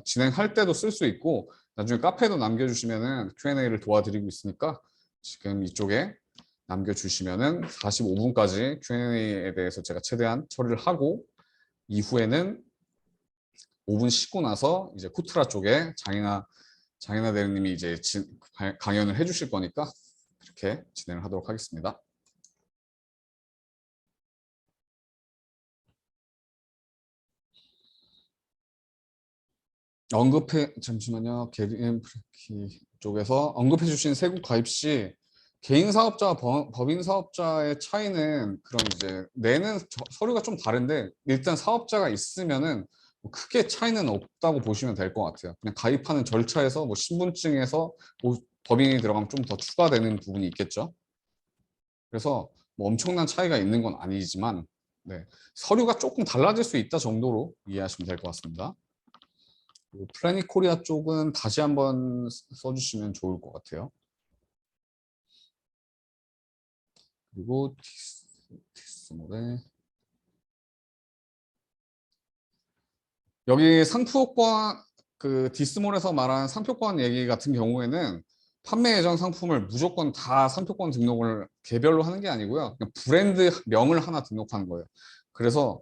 진행할 때도 쓸 수 있고, 나중에 카페도 남겨주시면은 Q&A를 도와드리고 있으니까 지금 이쪽에 남겨주시면은 45분까지 Q&A에 대해서 제가 최대한 처리를 하고, 이후에는 5분 쉬고 나서 이제 쿠트라 쪽에 장이나 장인아 대리님이 이제 강연을 해주실 거니까 그렇게 진행을 하도록 하겠습니다. 잠시만요. 게리앤 프레키 쪽에서 언급해 주신 세국 가입 시 개인 사업자와 법인 사업자의 차이는 그럼 이제 내는 서류가 좀 다른데 일단 사업자가 있으면은 뭐 크게 차이는 없다고 보시면 될 것 같아요. 그냥 가입하는 절차에서 뭐 신분증에서 뭐 법인이 들어가면 좀 더 추가되는 부분이 있겠죠. 그래서 뭐 엄청난 차이가 있는 건 아니지만 네, 서류가 조금 달라질 수 있다 정도로 이해하시면 될 것 같습니다. 플래닛 코리아 쪽은 다시 한번 써주시면 좋을 것 같아요. 그리고 디스몰에 여기 상표권 디스몰에서 말한 상표권 얘기 같은 경우에는 판매 예정 상품을 무조건 다 상표권 등록을 개별로 하는 게 아니고요. 그냥 브랜드 명을 하나 등록하는 거예요. 그래서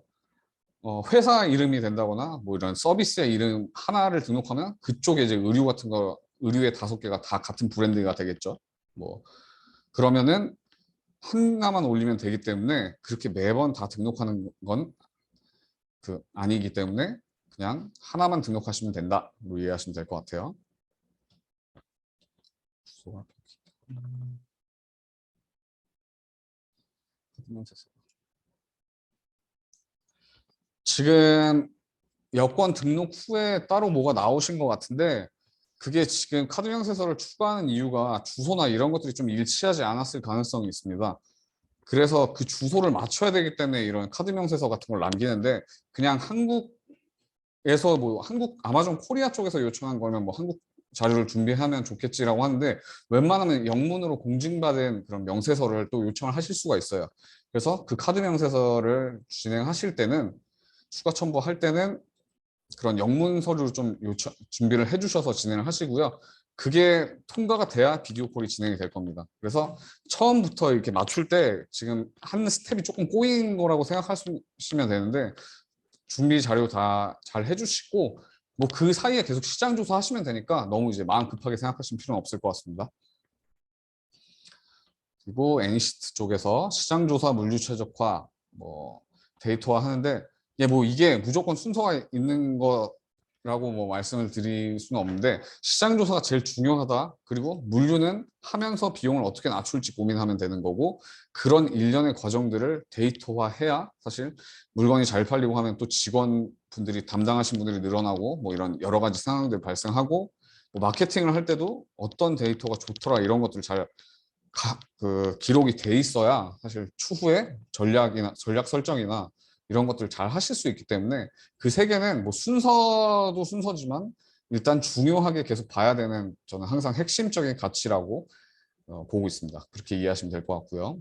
회사 이름이 된다거나 뭐 이런 서비스의 이름 하나를 등록하면 그쪽에 이제 의류 같은 거 의류의 5개가 다 같은 브랜드가 되겠죠. 뭐 그러면은 하나만 올리면 되기 때문에 그렇게 매번 다 등록하는 건 아니기 때문에 그냥 하나만 등록하시면 된다로 이해하시면 될 것 같아요. 지금 여권 등록 후에 따로 뭐가 나오신 것 같은데 그게 지금 카드 명세서를 추가하는 이유가 주소나 이런 것들이 좀 일치하지 않았을 가능성이 있습니다. 그래서 그 주소를 맞춰야 되기 때문에 이런 카드 명세서 같은 걸 남기는데 그냥 한국에서 뭐 한국 아마존 코리아 쪽에서 요청한 거면 뭐 한국 자료를 준비하면 좋겠지라고 하는데 웬만하면 영문으로 공증받은 그런 명세서를 또 요청을 하실 수가 있어요. 그래서 그 카드 명세서를 진행하실 때는 추가 첨부할 때는 그런 영문 서류를 좀 준비를 해주셔서 진행을 하시고요. 그게 통과가 돼야 비디오 콜이 진행이 될 겁니다. 그래서 처음부터 이렇게 맞출 때 지금 한 스텝이 조금 꼬인 거라고 생각하시면 되는데 준비 자료 다 잘 해주시고 뭐 그 사이에 계속 시장 조사 하시면 되니까 너무 이제 마음 급하게 생각하실 필요는 없을 것 같습니다. 그리고 애니시트 쪽에서 시장 조사 물류 최적화 뭐 데이터화 하는데 뭐 이게 무조건 순서가 있는 거라고 뭐 말씀을 드릴 수는 없는데 시장 조사가 제일 중요하다. 그리고 물류는 하면서 비용을 어떻게 낮출지 고민하면 되는 거고 그런 일련의 과정들을 데이터화해야 사실 물건이 잘 팔리고 하면 또 직원분들이 담당하신 분들이 늘어나고 뭐 이런 여러 가지 상황들 발생하고 뭐 마케팅을 할 때도 어떤 데이터가 좋더라 이런 것들을 잘 기록이 돼 있어야 사실 추후에 전략 설정이나 이런 것들을 잘 하실 수 있기 때문에 그 세 개는 뭐 순서도 순서지만 일단 중요하게 계속 봐야 되는 저는 항상 핵심적인 가치라고 보고 있습니다. 그렇게 이해하시면 될 것 같고요.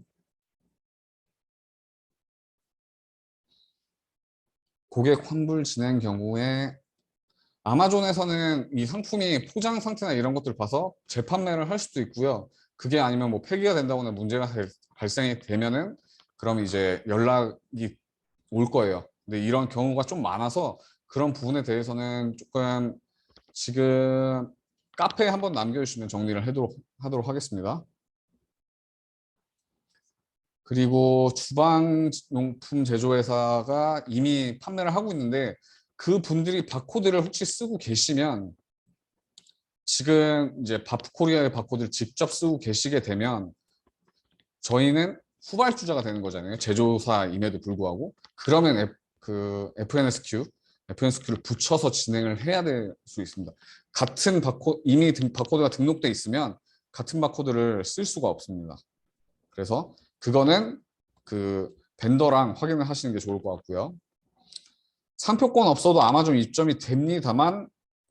고객 환불 진행 경우에 아마존에서는 이 상품이 포장 상태나 이런 것들을 봐서 재판매를 할 수도 있고요. 그게 아니면 뭐 폐기가 된다거나 문제가 발생이 되면은 그럼 이제 연락이 올 거예요. 근데 이런 경우가 좀 많아서 그런 부분에 대해서는 조금 지금 카페에 한번 남겨주시면 정리를 하도록 하겠습니다. 그리고 주방용품 제조회사가 이미 판매를 하고 있는데 그 분들이 바코드를 혹시 쓰고 계시면 지금 이제 바프코리아의 바코드를 직접 쓰고 계시게 되면 저희는 후발주자가 되는 거잖아요. 제조사임에도 불구하고. 그러면 FNSQ를 붙여서 진행을 해야 될 수 있습니다. 같은 이미 바코드가 등록돼 있으면 같은 바코드를 쓸 수가 없습니다. 그래서 그거는 그 벤더랑 확인을 하시는 게 좋을 것 같고요. 상표권 없어도 아마존 입점이 됩니다만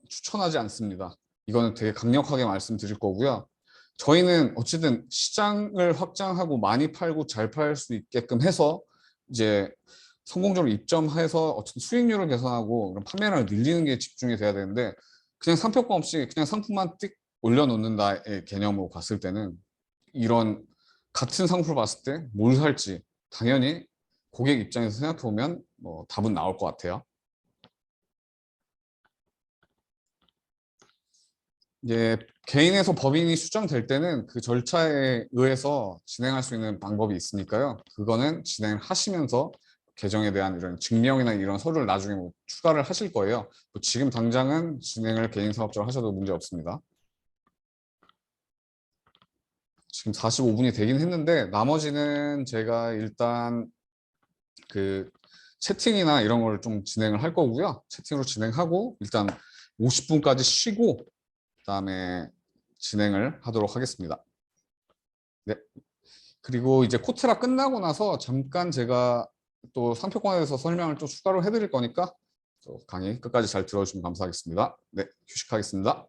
추천하지 않습니다. 이거는 되게 강력하게 말씀드릴 거고요. 저희는 어쨌든 시장을 확장하고 많이 팔고 잘 팔 수 있게끔 해서 이제 성공적으로 입점해서 어쨌든 수익률을 개선하고 판매량을 늘리는 게 집중이 돼야 되는데 그냥 상표권 없이 그냥 상품만 띡 올려놓는다의 개념으로 봤을 때는 이런 같은 상품을 봤을 때 뭘 살지 당연히 고객 입장에서 생각해 보면 뭐 답은 나올 것 같아요. 이게 개인에서 법인이 수정될 때는 그 절차에 의해서 진행할 수 있는 방법이 있으니까요. 그거는 진행을 하시면서 계정에 대한 이런 증명이나 이런 서류를 나중에 뭐 추가를 하실 거예요. 뭐 지금 당장은 진행을 개인 사업자로 하셔도 문제 없습니다. 지금 45분이 되긴 했는데 나머지는 제가 일단 그 채팅이나 이런 걸 좀 진행을 할 거고요. 채팅으로 진행하고 일단 50분까지 쉬고 그다음에 진행을 하도록 하겠습니다. 네. 그리고 이제 코트라 끝나고 나서 잠깐 제가 또 상표권에 대해서 설명을 또 추가로 해드릴 거니까 또 강의 끝까지 잘 들어주시면 감사하겠습니다. 네, 휴식하겠습니다.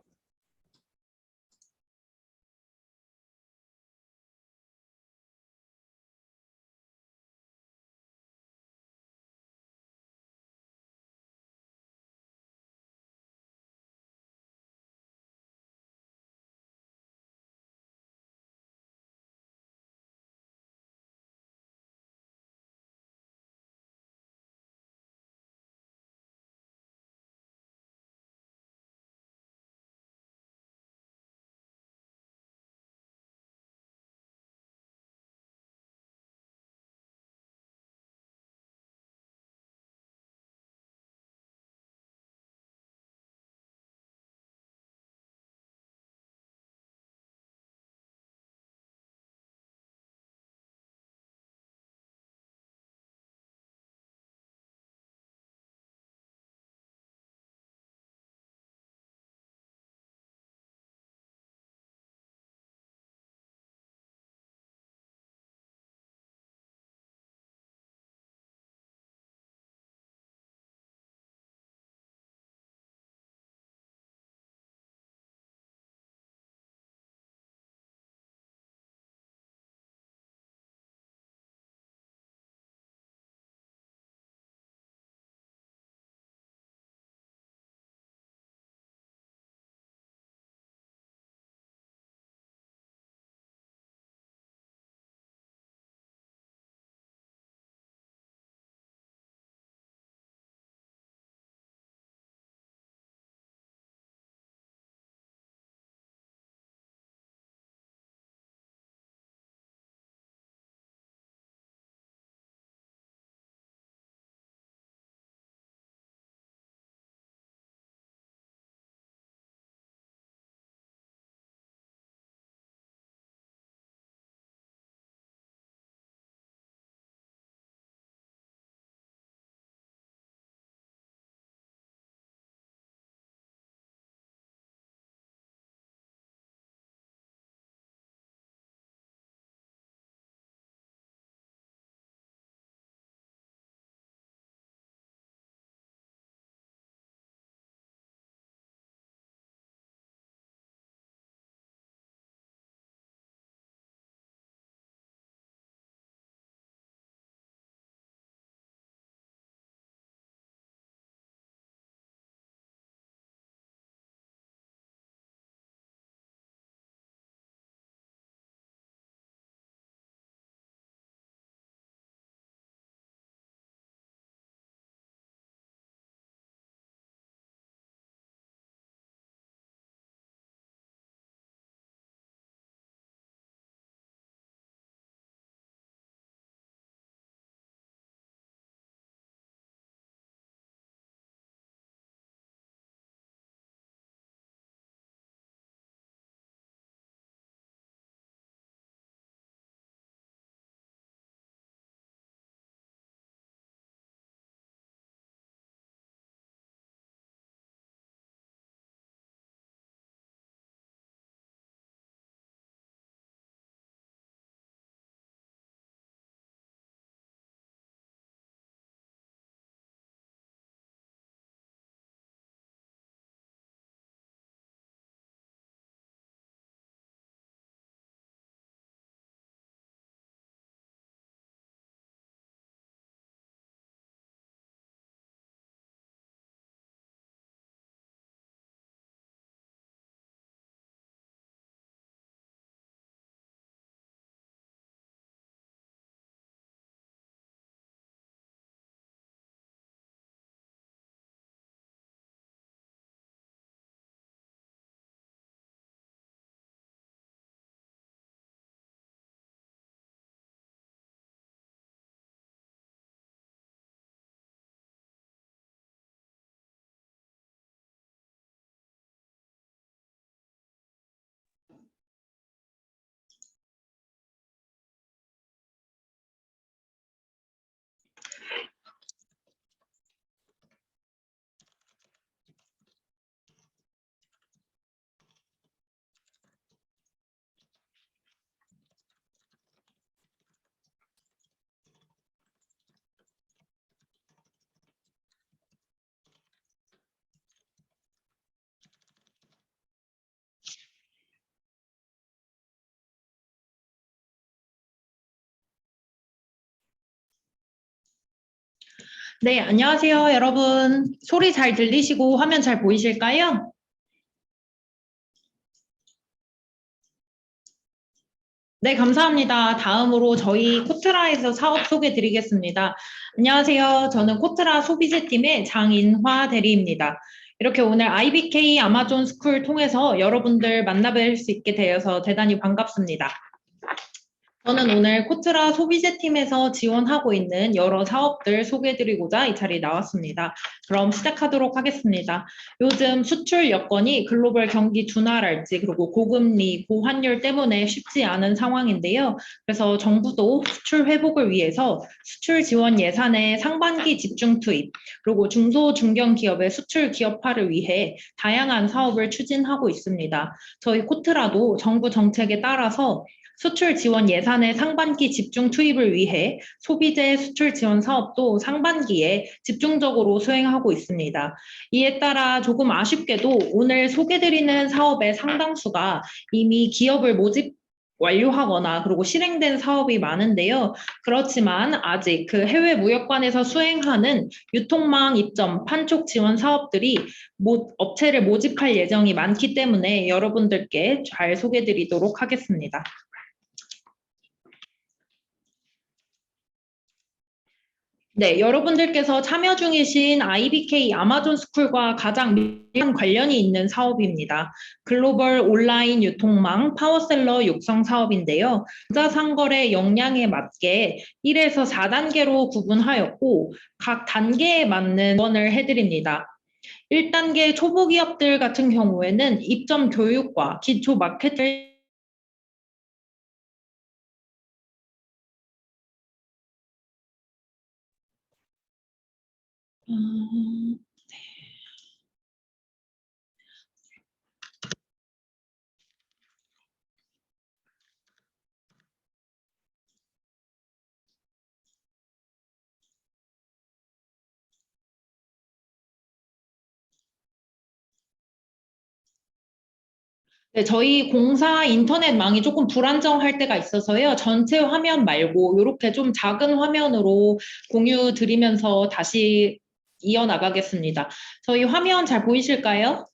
네, 안녕하세요, 여러분. 소리 잘 들리시고 화면 잘 보이실까요? 네, 감사합니다. 다음으로 저희 코트라에서 사업 소개 드리겠습니다. 안녕하세요. 저는 코트라 소비재팀의 장인화 대리입니다. 이렇게 오늘 IBK 아마존 스쿨 통해서 여러분들 만나뵐 수 있게 되어서 대단히 반갑습니다. 저는 오늘 코트라 소비재팀에서 지원하고 있는 여러 사업들 소개해드리고자 이 자리에 나왔습니다. 그럼 시작하도록 하겠습니다. 요즘 수출 여건이 글로벌 경기 둔화랄지 그리고 고금리, 고환율 때문에 쉽지 않은 상황인데요. 그래서 정부도 수출 회복을 위해서 수출 지원 예산의 상반기 집중 투입, 그리고 중소 중견 기업의 수출 기업화를 위해 다양한 사업을 추진하고 있습니다. 저희 코트라도 정부 정책에 따라서 수출 지원 예산의 상반기 집중 투입을 위해 소비재 수출 지원 사업도 상반기에 집중적으로 수행하고 있습니다. 이에 따라 조금 아쉽게도 오늘 소개드리는 사업의 상당수가 이미 기업을 모집 완료하거나 그리고 실행된 사업이 많은데요. 그렇지만 아직 그 해외 무역관에서 수행하는 유통망 입점, 판촉 지원 사업들이 업체를 모집할 예정이 많기 때문에 여러분들께 잘 소개드리도록 하겠습니다. 네, 여러분들께서 참여 중이신 IBK 아마존 스쿨과 가장 밀접한 관련이 있는 사업입니다. 글로벌 온라인 유통망 파워셀러 육성 사업인데요. 전자상거래 역량에 맞게 1에서 4단계로 구분하였고 각 단계에 맞는 지원을 해드립니다. 1단계 초보 기업들 같은 경우에는 입점 교육과 기초 마케팅 네, 저희 공사 인터넷망이 조금 불안정할 때가 있어서요. 전체 화면 말고 이렇게 좀 작은 화면으로 공유 드리면서 다시 이어나가겠습니다. 저희 화면 잘 보이실까요?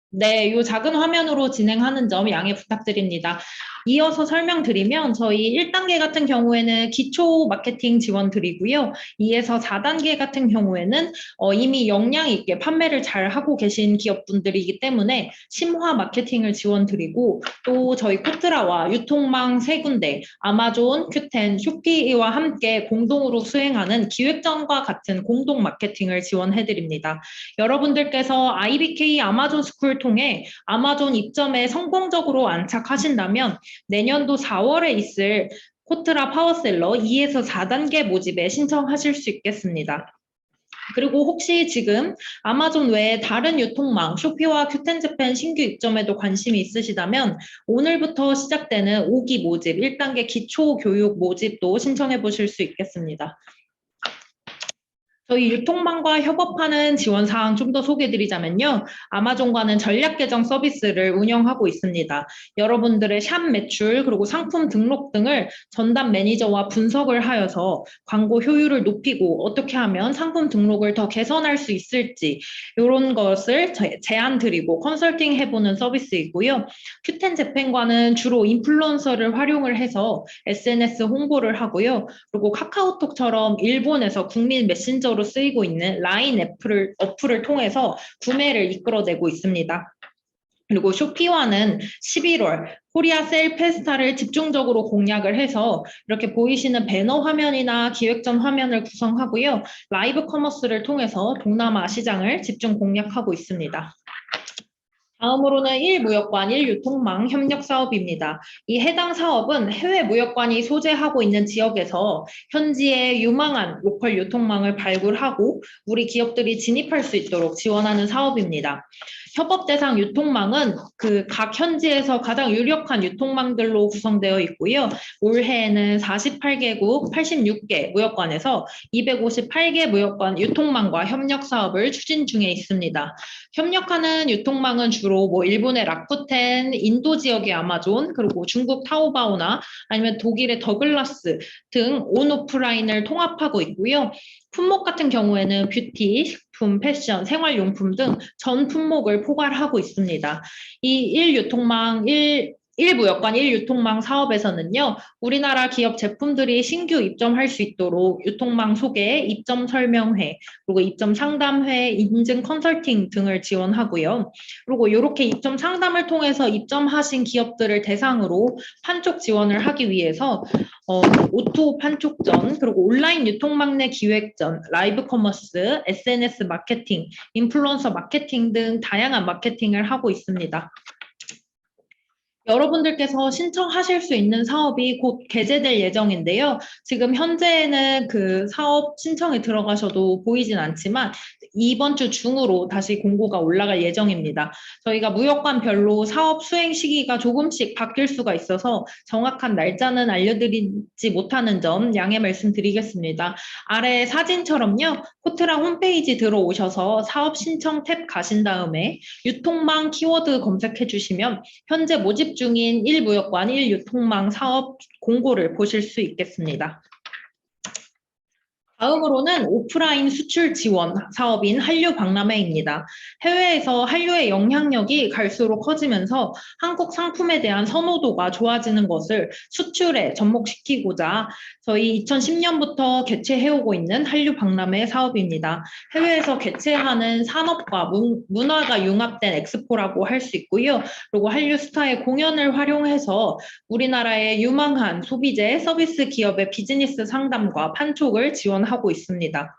네, 이 작은 화면으로 진행하는 점 양해 부탁드립니다. 이어서 설명드리면 저희 1단계 같은 경우에는 기초 마케팅 지원 드리고요. 2에서 4단계 같은 경우에는 이미 역량 있게 판매를 잘 하고 계신 기업분들이기 때문에 심화 마케팅을 지원 드리고 또 저희 코트라와 유통망 세 군데 아마존, 큐텐, 쇼피이와 함께 공동으로 수행하는 기획전과 같은 공동 마케팅을 지원해 드립니다. 여러분들께서 IBK 아마존 스쿨 통해 아마존 입점에 성공적으로 안착하신다면 내년도 4월에 있을 코트라 파워셀러 2에서 4단계 모집에 신청하실 수 있겠습니다. 그리고 혹시 지금 아마존 외에 다른 유통망, 쇼피와 큐텐재팬 신규 입점에도 관심이 있으시다면 오늘부터 시작되는 5기 모집, 1단계 기초 교육 모집도 신청해 보실 수 있겠습니다. 저희 유통망과 협업하는 지원 사항 좀 더 소개해 드리자면요. 아마존과는 전략 계정 서비스를 운영하고 있습니다. 여러분들의 샵 매출 그리고 상품 등록 등을 전담 매니저와 분석을 하여서 광고 효율을 높이고 어떻게 하면 상품 등록을 더 개선할 수 있을지 이런 것을 제안 드리고 컨설팅 해보는 서비스이고요. 큐텐 재팬과는 주로 인플루언서를 활용을 해서 SNS 홍보를 하고요. 그리고 카카오톡처럼 일본에서 국민 메신저로 쓰이고 있는 라인 어플을 통해서 구매를 이끌어내고 있습니다. 그리고 쇼피와는 11월 코리아 세일 페스타를 집중적으로 공략을 해서 이렇게 보이시는 배너 화면이나 기획전 화면을 구성하고요. 라이브 커머스를 통해서 동남아 시장을 집중 공략하고 있습니다. 다음으로는 1무역관 1유통망 협력 사업입니다. 이 해당 사업은 해외 무역관이 소재하고 있는 지역에서 현지의 유망한 로컬 유통망을 발굴하고 우리 기업들이 진입할 수 있도록 지원하는 사업입니다. 협업 대상 유통망은 그 각 현지에서 가장 유력한 유통망들로 구성되어 있고요. 올해에는 48개국 86개 무역관에서 258개 무역관 유통망과 협력 사업을 추진 중에 있습니다. 협력하는 유통망은 주로 주로 뭐 일본의 라쿠텐, 인도 지역의 아마존, 그리고 중국 타오바오나 아니면 독일의 더글라스 등 온오프라인을 통합하고 있고요. 품목 같은 경우에는 뷰티, 식품, 패션, 생활용품 등 전 품목을 포괄하고 있습니다. 이 1무역관 1유통망 사업에서는요, 우리나라 기업 제품들이 신규 입점할 수 있도록 유통망 소개, 입점 설명회, 그리고 입점 상담회, 인증 컨설팅 등을 지원하고요. 그리고 이렇게 입점 상담을 통해서 입점하신 기업들을 대상으로 판촉 지원을 하기 위해서 오토 판촉전, 그리고 온라인 유통망 내 기획전, 라이브 커머스, SNS 마케팅, 인플루언서 마케팅 등 다양한 마케팅을 하고 있습니다. 여러분들께서 신청하실 수 있는 사업이 곧 개재될 예정인데요. 지금 현재는 그 사업 신청에 들어가셔도 보이진 않지만 이번 주 중으로 다시 공고가 올라갈 예정입니다. 저희가 무역관별로 사업 수행 시기가 조금씩 바뀔 수가 있어서 정확한 날짜는 알려드리지 못하는 점 양해 말씀드리겠습니다. 아래 사진처럼요. 코트라 홈페이지 들어오셔서 사업 신청 탭 가신 다음에 유통망 키워드 검색해 주시면 현재 모집 중인 1무역관 1유통망 사업 공고를 보실 수 있겠습니다. 다음으로는 오프라인 수출 지원 사업인 한류 박람회입니다. 해외에서 한류의 영향력이 갈수록 커지면서 한국 상품에 대한 선호도가 좋아지는 것을 수출에 접목시키고자 저희 2010년부터 개최해오고 있는 한류 박람회 사업입니다. 해외에서 개최하는 산업과 문화가 융합된 엑스포라고 할 수 있고요. 그리고 한류 스타의 공연을 활용해서 우리나라의 유망한 소비재, 서비스 기업의 비즈니스 상담과 판촉을 지원하고 있습니다.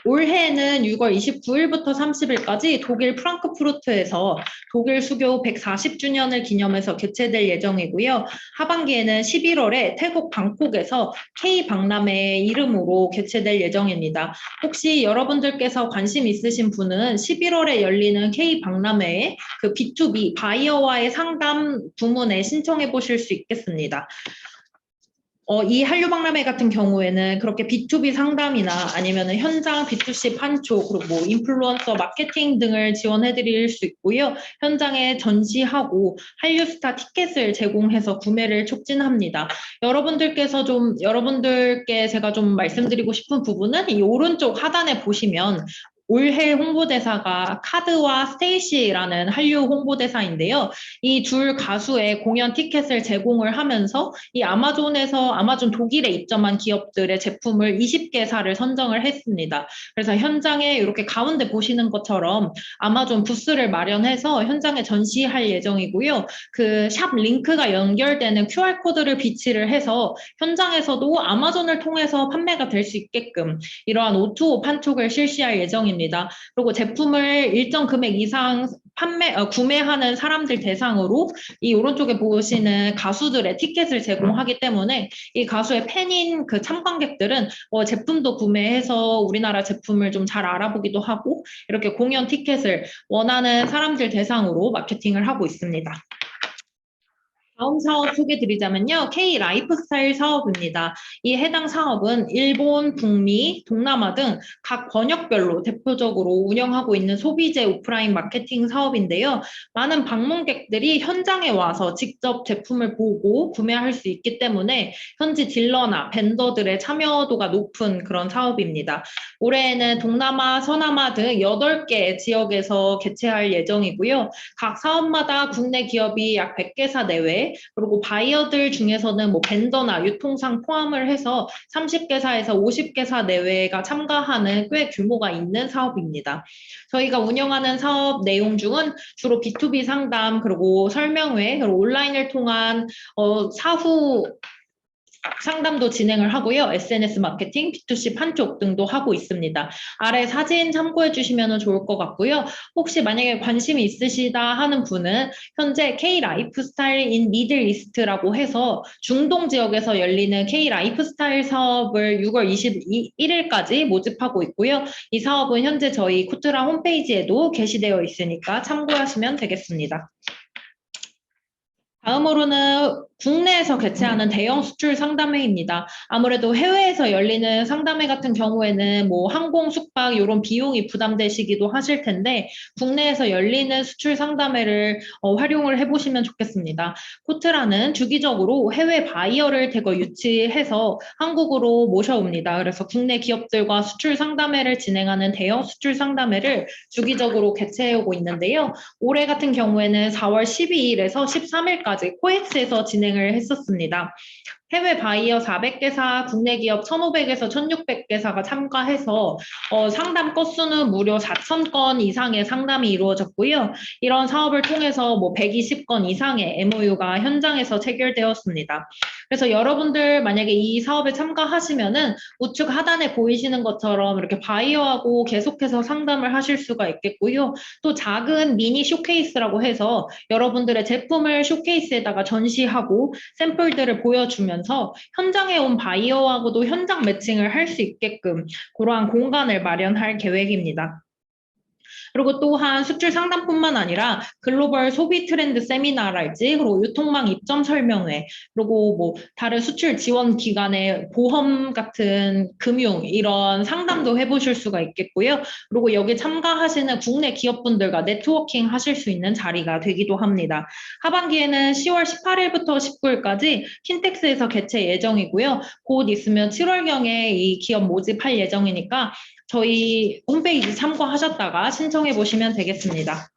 올해는 6월 29일부터 30일까지 독일 프랑크푸르트에서 독일 수교 140주년을 기념해서 개최될 예정이고요. 하반기에는 11월에 태국 방콕에서 K-박람회 이름으로 개최될 예정입니다. 혹시 여러분들께서 관심 있으신 분은 11월에 열리는 K-박람회에 그 B2B 바이어와의 상담 부문에 신청해 보실 수 있겠습니다. 이 한류박람회 같은 경우에는 그렇게 B2B 상담이나 아니면 현장 B2C 판촉, 그리고 뭐 인플루언서 마케팅 등을 지원해 드릴 수 있고요. 현장에 전시하고 한류스타 티켓을 제공해서 구매를 촉진합니다. 여러분들께 제가 좀 말씀드리고 싶은 부분은 이 오른쪽 하단에 보시면 올해 홍보대사가 카드와 스테이시라는 한류 홍보대사인데요. 이 둘 가수의 공연 티켓을 제공을 하면서 이 아마존 독일에 입점한 기업들의 제품을 20개사를 선정을 했습니다. 그래서 현장에 이렇게 가운데 보시는 것처럼 아마존 부스를 마련해서 현장에 전시할 예정이고요. 그 샵 링크가 연결되는 QR코드를 비치를 해서 현장에서도 아마존을 통해서 판매가 될 수 있게끔 이러한 O2O 판촉을 실시할 예정입니다. 그리고 제품을 일정 금액 이상 구매하는 사람들 대상으로 이 오른쪽에 보시는 가수들의 티켓을 제공하기 때문에 이 가수의 팬인 그 참관객들은 제품도 구매해서 우리나라 제품을 좀 잘 알아보기도 하고 이렇게 공연 티켓을 원하는 사람들 대상으로 마케팅을 하고 있습니다. 다음 사업 소개드리자면요. K 라이프스타일 사업입니다. 이 해당 사업은 일본, 북미, 동남아 등 각 번역별로 대표적으로 운영하고 있는 소비재 오프라인 마케팅 사업인데요. 많은 방문객들이 현장에 와서 직접 제품을 보고 구매할 수 있기 때문에 현지 딜러나 벤더들의 참여도가 높은 그런 사업입니다. 올해에는 동남아, 서남아 등 8개 지역에서 개최할 예정이고요. 각 사업마다 국내 기업이 약 100개사 내외, 그리고 바이어들 중에서는 뭐 벤더나 유통상 포함을 해서 30개사에서 50개사 내외가 참가하는 꽤 규모가 있는 사업입니다. 저희가 운영하는 사업 내용 중은 주로 B2B 상담, 그리고 설명회, 그리고 온라인을 통한 사후 상담도 진행을 하고요. SNS 마케팅, B2C 판촉 등도 하고 있습니다. 아래 사진 참고해 주시면 좋을 것 같고요. 혹시 만약에 관심이 있으시다 하는 분은 현재 K 라이프스타일 인 미들 이스트라고 해서 중동 지역에서 열리는 K 라이프스타일 사업을 6월 21일까지 모집하고 있고요. 이 사업은 현재 저희 코트라 홈페이지에도 게시되어 있으니까 참고하시면 되겠습니다. 다음으로는 국내에서 개최하는 대형 수출 상담회입니다. 아무래도 해외에서 열리는 상담회 같은 경우에는 뭐 항공, 숙박 이런 비용이 부담되시기도 하실 텐데 국내에서 열리는 수출 상담회를 활용을 해보시면 좋겠습니다. 코트라는 주기적으로 해외 바이어를 대거 유치해서 한국으로 모셔옵니다. 그래서 국내 기업들과 수출 상담회를 진행하는 대형 수출 상담회를 주기적으로 개최해오고 있는데요. 올해 같은 경우에는 4월 12일에서 13일까지 코엑스에서 진행을 했었습니다. 해외 바이어 400개사, 국내 기업 1,500에서 1,600개사가 참가해서 상담 건수는 무려 4,000건 이상의 상담이 이루어졌고요. 이런 사업을 통해서 뭐 120건 이상의 MOU가 현장에서 체결되었습니다. 그래서 여러분들 만약에 이 사업에 참가하시면은 우측 하단에 보이시는 것처럼 이렇게 바이어하고 계속해서 상담을 하실 수가 있겠고요. 또 작은 미니 쇼케이스라고 해서 여러분들의 제품을 쇼케이스에다가 전시하고 샘플들을 보여주면서 현장에 온 바이어하고도 현장 매칭을 할 수 있게끔 그러한 공간을 마련할 계획입니다. 그리고 또한 수출 상담뿐만 아니라 글로벌 소비 트렌드 세미나랄지 그리고 유통망 입점 설명회 그리고 뭐 다른 수출 지원 기관의 보험 같은 금융 이런 상담도 해보실 수가 있겠고요. 그리고 여기 참가하시는 국내 기업분들과 네트워킹 하실 수 있는 자리가 되기도 합니다. 하반기에는 10월 18일부터 19일까지 킨텍스에서 개최 예정이고요. 곧 있으면 7월경에 이 기업 모집할 예정이니까 저희 홈페이지 참고하셨다가 신청해 보시면 되겠습니다.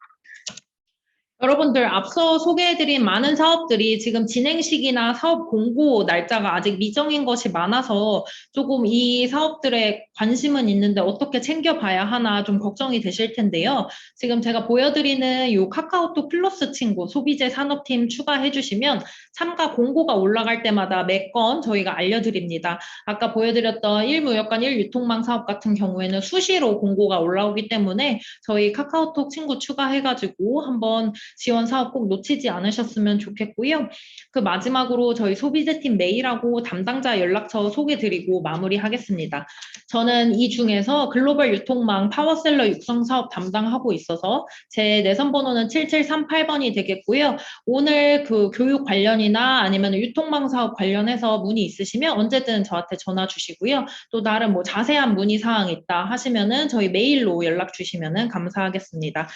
여러분들 앞서 소개해드린 많은 사업들이 지금 진행 시기나 사업 공고 날짜가 아직 미정인 것이 많아서 조금 이 사업들에 관심은 있는데 어떻게 챙겨봐야 하나 좀 걱정이 되실 텐데요. 지금 제가 보여드리는 이 카카오톡 플러스 친구 소비재 산업팀 추가해 주시면 참가 공고가 올라갈 때마다 매건 저희가 알려드립니다. 아까 보여드렸던 1무역관 1유통망 사업 같은 경우에는 수시로 공고가 올라오기 때문에 저희 카카오톡 친구 추가해가지고 한번 지원 사업 꼭 놓치지 않으셨으면 좋겠고요. 그 마지막으로 저희 소비재팀 메일하고 담당자 연락처 소개드리고 마무리하겠습니다. 저는 이 중에서 글로벌 유통망 파워셀러 육성 사업 담당하고 있어서 제 내선 번호는 7738번이 되겠고요. 오늘 그 교육 관련이나 아니면 유통망 사업 관련해서 문의 있으시면 언제든 저한테 전화 주시고요. 또 다른 뭐 자세한 문의 사항 있다 하시면은 저희 메일로 연락 주시면은 감사하겠습니다.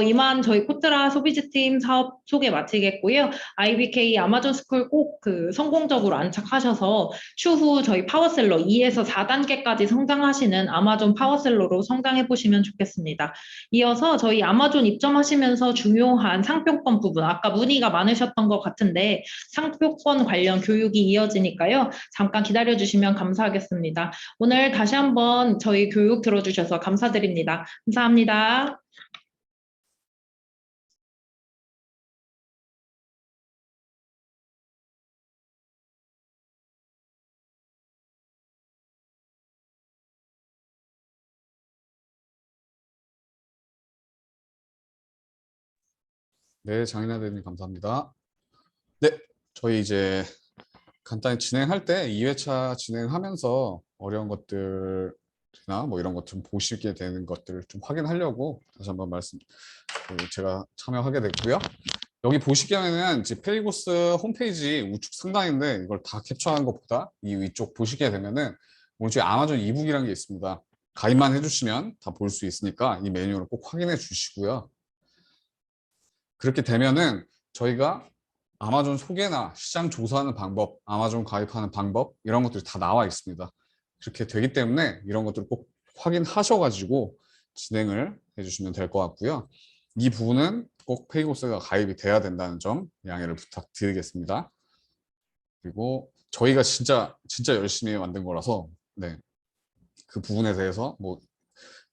이만 저희 코트라 소비재팀 사업 소개 마치겠고요. IBK 아마존 스쿨 꼭 그 성공적으로 안착하셔서 추후 저희 파워셀러 2에서 4단계까지 성장하시는 아마존 파워셀러로 성장해 보시면 좋겠습니다. 이어서 저희 아마존 입점하시면서 중요한 상표권 부분, 아까 문의가 많으셨던 것 같은데 상표권 관련 교육이 이어지니까요. 잠깐 기다려 주시면 감사하겠습니다. 오늘 다시 한번 저희 교육 들어주셔서 감사드립니다. 감사합니다. 네, 장인아 대님 감사합니다. 네, 저희 이제 간단히 진행할 때 2회차 진행하면서 어려운 것들이나 뭐 이런 것 좀 보시게 되는 것들을 좀 확인하려고 다시 한번 제가 참여하게 됐고요. 여기 보시기에는 이제 페이고스 홈페이지 우측 상단인데 이걸 다 캡처한 것보다 이 위쪽 보시게 되면은 오른쪽에 아마존 이북이라는 게 있습니다. 가입만 해주시면 다 볼 수 있으니까 이 메뉴를 꼭 확인해 주시고요. 그렇게 되면은 저희가 아마존 소개나 시장 조사하는 방법, 아마존 가입하는 방법 이런 것들이 다 나와 있습니다. 그렇게 되기 때문에 이런 것들을 꼭 확인하셔가지고 진행을 해주시면 될 것 같고요. 이 부분은 꼭 페이고스가 가입이 돼야 된다는 점 양해를 부탁드리겠습니다. 그리고 저희가 진짜 열심히 만든 거라서 네, 그 부분에 대해서 뭐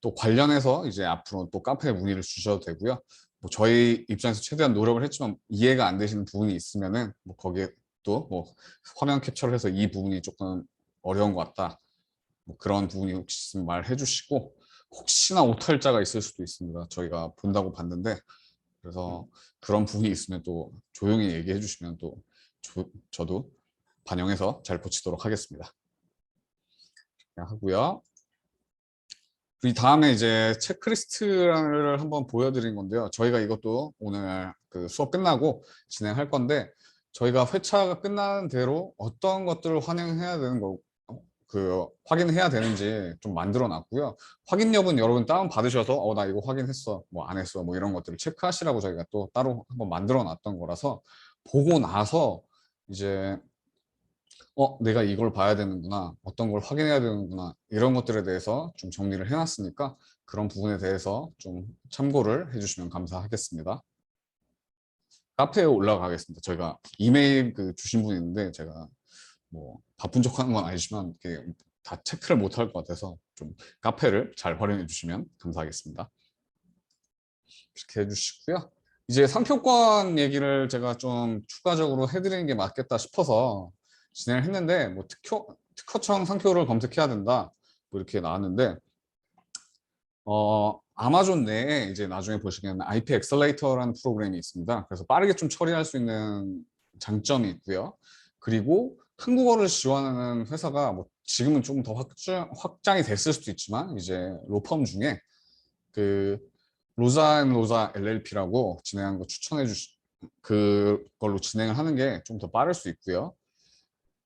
또 관련해서 이제 앞으로 또 카페에 문의를 주셔도 되고요. 뭐 저희 입장에서 최대한 노력을 했지만 이해가 안 되시는 부분이 있으면은 뭐 거기에 또 뭐 화면 캡처를 해서 이 부분이 조금 어려운 것 같다. 뭐 그런 부분이 혹시 있으면 말해 주시고 혹시나 오탈자가 있을 수도 있습니다. 저희가 본다고 봤는데 그래서 그런 부분이 있으면 또 조용히 얘기해 주시면 또 저도 반영해서 잘 고치도록 하겠습니다. 하고요. 이 다음에 이제 체크리스트를 한번 보여드린 건데요. 저희가 이것도 오늘 그 수업 끝나고 진행할 건데 저희가 회차가 끝나는 대로 어떤 것들을 환영해야 되는 거, 확인해야 되는지 좀 만들어 놨고요. 확인 여부는 여러분 다운 받으셔서 나 이거 확인했어, 뭐 안 했어, 뭐 이런 것들을 체크하시라고 저희가 또 따로 한번 만들어 놨던 거라서 보고 나서 이제 내가 이걸 봐야 되는구나, 어떤 걸 확인해야 되는구나, 이런 것들에 대해서 좀 정리를 해놨으니까 그런 부분에 대해서 좀 참고를 해주시면 감사하겠습니다. 카페에 올라가겠습니다. 저희가 이메일 주신 분이 있는데 제가 뭐 바쁜 척하는 건 아니지만 이렇게 다 체크를 못 할 것 같아서 좀 카페를 잘 활용해 주시면 감사하겠습니다. 이렇게 해주시고요. 이제 상표권 얘기를 제가 좀 추가적으로 해드리는 게 맞겠다 싶어서 진행을 했는데 뭐 특허청 상표를 검색해야 된다 뭐 이렇게 나왔는데 아마존 내에 이제 나중에 보시면 IP 엑셀레이터라는 프로그램이 있습니다. 그래서 빠르게 좀 처리할 수 있는 장점이 있고요. 그리고 한국어를 지원하는 회사가 뭐 지금은 조금 더 확장이 됐을 수도 있지만 이제 로펌 중에 그 로자 LLP라고 진행한 거 추천해 그걸로 진행을 하는 게 좀 더 빠를 수 있고요.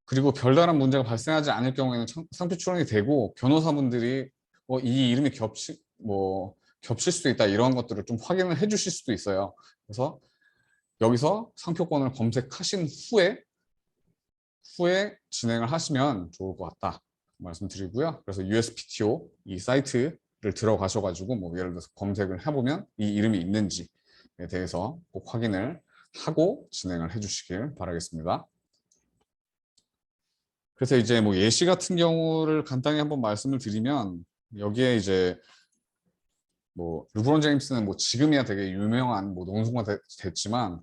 그리고 별다른 문제가 발생하지 않을 경우에는 상표 출원이 되고 변호사분들이 이 이름이 겹칠 수도 있다 이런 것들을 좀 확인을 해 주실 수도 있어요. 그래서 여기서 상표권을 검색하신 후에 진행을 하시면 좋을 것 같다 말씀드리고요. 그래서 USPTO 이 사이트를 들어가셔가지고 뭐 예를 들어서 검색을 해보면 이 이름이 있는지에 대해서 꼭 확인을 하고 진행을 해주시길 바라겠습니다. 그래서 이제 뭐 예시 같은 경우를 간단히 한번 말씀을 드리면 여기에 이제 뭐 르브론 제임스는 뭐 지금이야 되게 유명한 뭐 농구가 됐지만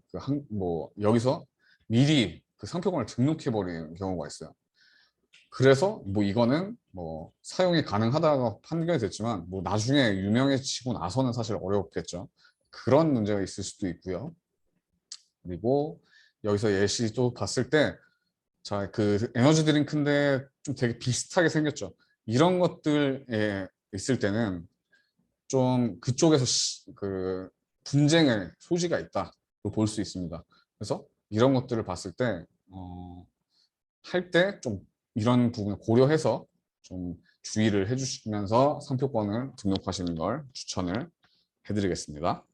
뭐 여기서 미리 그 상표권을 등록해 버리는 경우가 있어요. 그래서 뭐 이거는 뭐 사용이 가능하다고 판결이 됐지만 뭐 나중에 유명해지고 나서는 사실 어렵겠죠. 그런 문제가 있을 수도 있고요. 그리고 여기서 예시 또 봤을 때 자, 그 에너지 드링크인데 좀 되게 비슷하게 생겼죠. 이런 것들에 있을 때는 좀 그쪽에서 그 분쟁의 소지가 있다고 볼 수 있습니다. 그래서 이런 것들을 봤을 때 할 때 좀 이런 부분을 고려해서 좀 주의를 해주시면서 상표권을 등록하시는 걸 추천을 해드리겠습니다.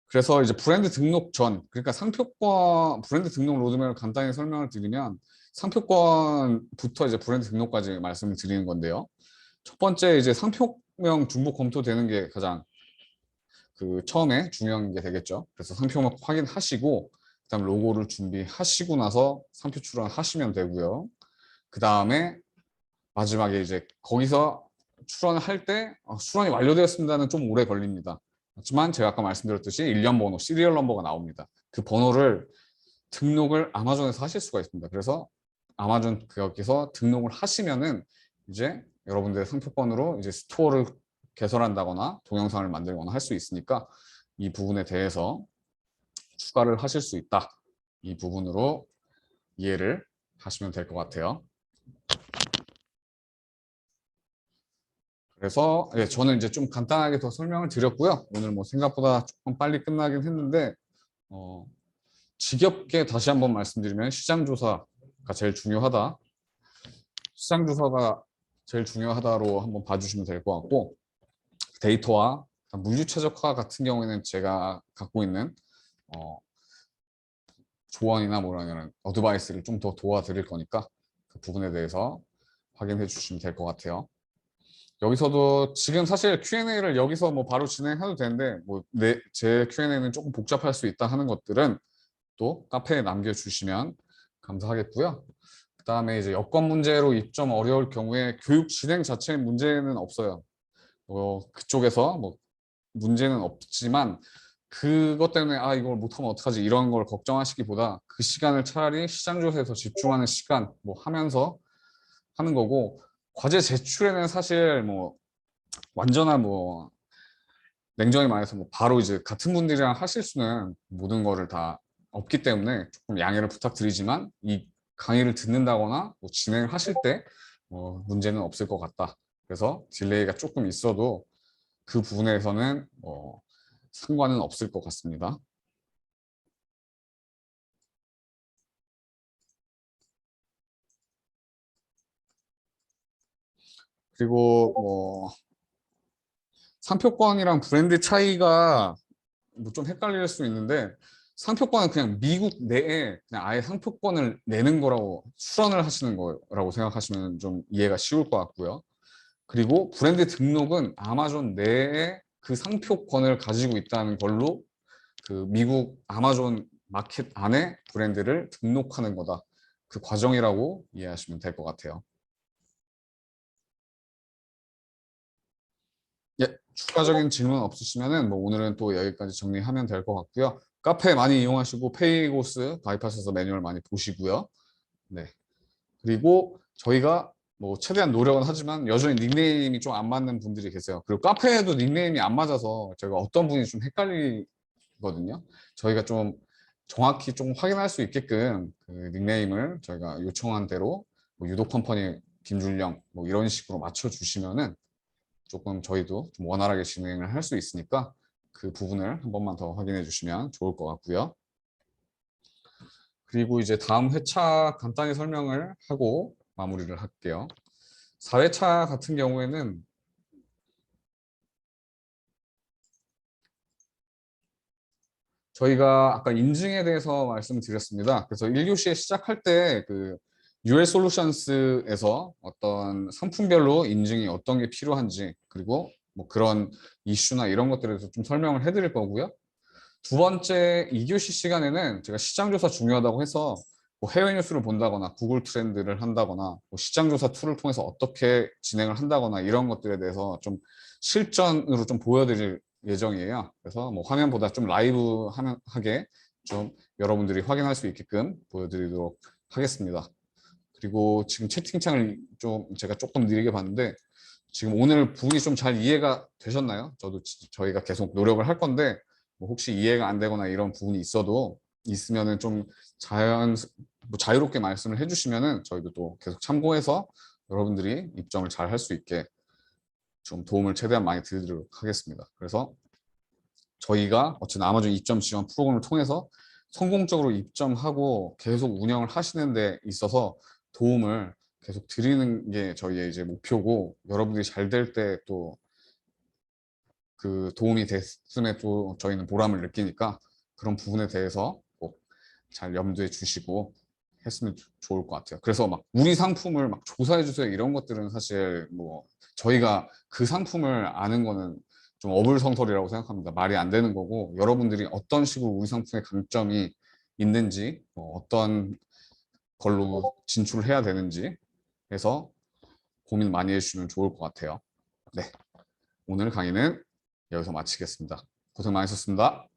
그래서 이제 브랜드 등록 전, 그러니까 상표권, 브랜드 등록 로드맵을 간단히 설명을 드리면 상표권부터 이제 브랜드 등록까지 말씀을 드리는 건데요. 첫 번째 이제 상표명 중복 검토되는 게 가장 처음에 중요한 게 되겠죠. 그래서 상표명 확인하시고 그다음 로고를 준비하시고 나서 상표 출원하시면 되고요. 그 다음에 마지막에 이제 거기서 출원을 할 때 출원이 완료되었습니다는 좀 오래 걸립니다. 하지만 제가 아까 말씀드렸듯이 일련 번호, 시리얼 넘버가 나옵니다. 그 번호를 등록을 아마존에서 하실 수가 있습니다. 그래서 아마존 거기서 등록을 하시면은 이제 여러분들의 상표권으로 이제 스토어를 개설한다거나 동영상을 만들거나 할 수 있으니까 이 부분에 대해서 추가를 하실 수 있다. 이 부분으로 이해를 하시면 될 것 같아요. 그래서 저는 이제 좀 간단하게 더 설명을 드렸고요. 오늘 뭐 생각보다 조금 빨리 끝나긴 했는데 지겹게 다시 한번 말씀드리면 시장조사가 제일 중요하다. 시장조사가 제일 중요하다로 한번 봐주시면 될 것 같고 데이터와 물류 최적화 같은 경우에는 제가 갖고 있는 조언이나 뭐라는 어드바이스를 좀 더 도와드릴 거니까 그 부분에 대해서 확인해 주시면 될 것 같아요. 여기서도 지금 사실 Q&A를 여기서 뭐 바로 진행해도 되는데 뭐 제 Q&A는 조금 복잡할 수 있다 하는 것들은 또 카페에 남겨주시면 감사하겠고요. 그 다음에 이제 여건 문제로 입점 어려울 경우에 교육 진행 자체의 문제는 없어요. 그쪽에서 뭐 문제는 없지만 그것 때문에 이걸 못하면 어떡하지 이런 걸 걱정하시기보다 그 시간을 차라리 시장조사에서 집중하는 시간 뭐 하면서 하는 거고 과제 제출에는 사실 뭐 완전한 뭐 냉정히 말해서 뭐 바로 이제 같은 분들이랑 하실 수는 모든 거를 다 없기 때문에 조금 양해를 부탁드리지만 이 강의를 듣는다거나 뭐 진행을 하실 때 문제는 없을 것 같다. 그래서 딜레이가 조금 있어도 그 부분에서는 상관은 없을 것 같습니다. 그리고 뭐 상표권이랑 브랜드 차이가 뭐 좀 헷갈릴 수 있는데 상표권은 그냥 미국 내에 그냥 아예 상표권을 내는 거라고 수런을 하시는 거라고 생각하시면 좀 이해가 쉬울 것 같고요. 그리고 브랜드 등록은 아마존 내에 그 상표권을 가지고 있다는 걸로 그 미국 아마존 마켓 안에 브랜드를 등록하는 거다. 그 과정이라고 이해하시면 될 것 같아요. 예, 추가적인 질문 없으시면은 뭐 오늘은 또 여기까지 정리하면 될 것 같고요. 카페 많이 이용하시고 페이고스 가입하셔서 매뉴얼 많이 보시고요. 네. 그리고 저희가 뭐 최대한 노력은 하지만 여전히 닉네임이 좀 안 맞는 분들이 계세요. 그리고 카페에도 닉네임이 안 맞아서 제가 어떤 분이 좀 헷갈리거든요. 저희가 좀 정확히 좀 확인할 수 있게끔 그 닉네임을 저희가 요청한 대로 뭐 유독 컴퍼니 김준령 뭐 이런 식으로 맞춰 주시면은 조금 저희도 좀 원활하게 진행을 할 수 있으니까 그 부분을 한 번만 더 확인해 주시면 좋을 것 같고요. 그리고 이제 다음 회차 간단히 설명을 하고 마무리를 할게요. 4회차 같은 경우에는 저희가 아까 인증에 대해서 말씀드렸습니다. 그래서 1교시에 시작할 때 그 UL 솔루션스에서 어떤 상품별로 인증이 어떤 게 필요한지 그리고 뭐 그런 이슈나 이런 것들에 대해서 좀 설명을 해드릴 거고요. 두 번째 2교시 시간에는 제가 시장조사 중요하다고 해서 뭐 해외 뉴스를 본다거나 구글 트렌드를 한다거나 뭐 시장조사 툴을 통해서 어떻게 진행을 한다거나 이런 것들에 대해서 좀 실전으로 좀 보여드릴 예정이에요. 그래서 뭐 화면보다 좀 라이브하게 좀 여러분들이 확인할 수 있게끔 보여드리도록 하겠습니다. 그리고 지금 채팅창을 좀 제가 조금 느리게 봤는데 지금 오늘 부분이 좀 잘 이해가 되셨나요? 저희가 계속 노력을 할 건데 뭐 혹시 이해가 안 되거나 이런 부분이 있어도 있으면은 좀 뭐 자유롭게 말씀을 해주시면은 저희도 또 계속 참고해서 여러분들이 입점을 잘 할 수 있게 좀 도움을 최대한 많이 드리도록 하겠습니다. 그래서 저희가 어쨌든 아마존 입점 지원 프로그램을 통해서 성공적으로 입점하고 계속 운영을 하시는 데 있어서 도움을 계속 드리는 게 저희의 이제 목표고 여러분들이 잘 될 때 또 그 도움이 됐음에 또 저희는 보람을 느끼니까 그런 부분에 대해서 꼭 잘 염두에 주시고 했으면 좋을 것 같아요. 그래서 막 우리 상품을 막 조사해 주세요 이런 것들은 사실 뭐 저희가 그 상품을 아는 거는 좀 어불성설이라고 생각합니다. 말이 안 되는 거고 여러분들이 어떤 식으로 우리 상품의 강점이 있는지 뭐 어떤 걸로 진출을 해야 되는지 해서 고민 많이 해주시면 좋을 것 같아요. 네, 오늘 강의는 여기서 마치겠습니다. 고생 많으셨습니다.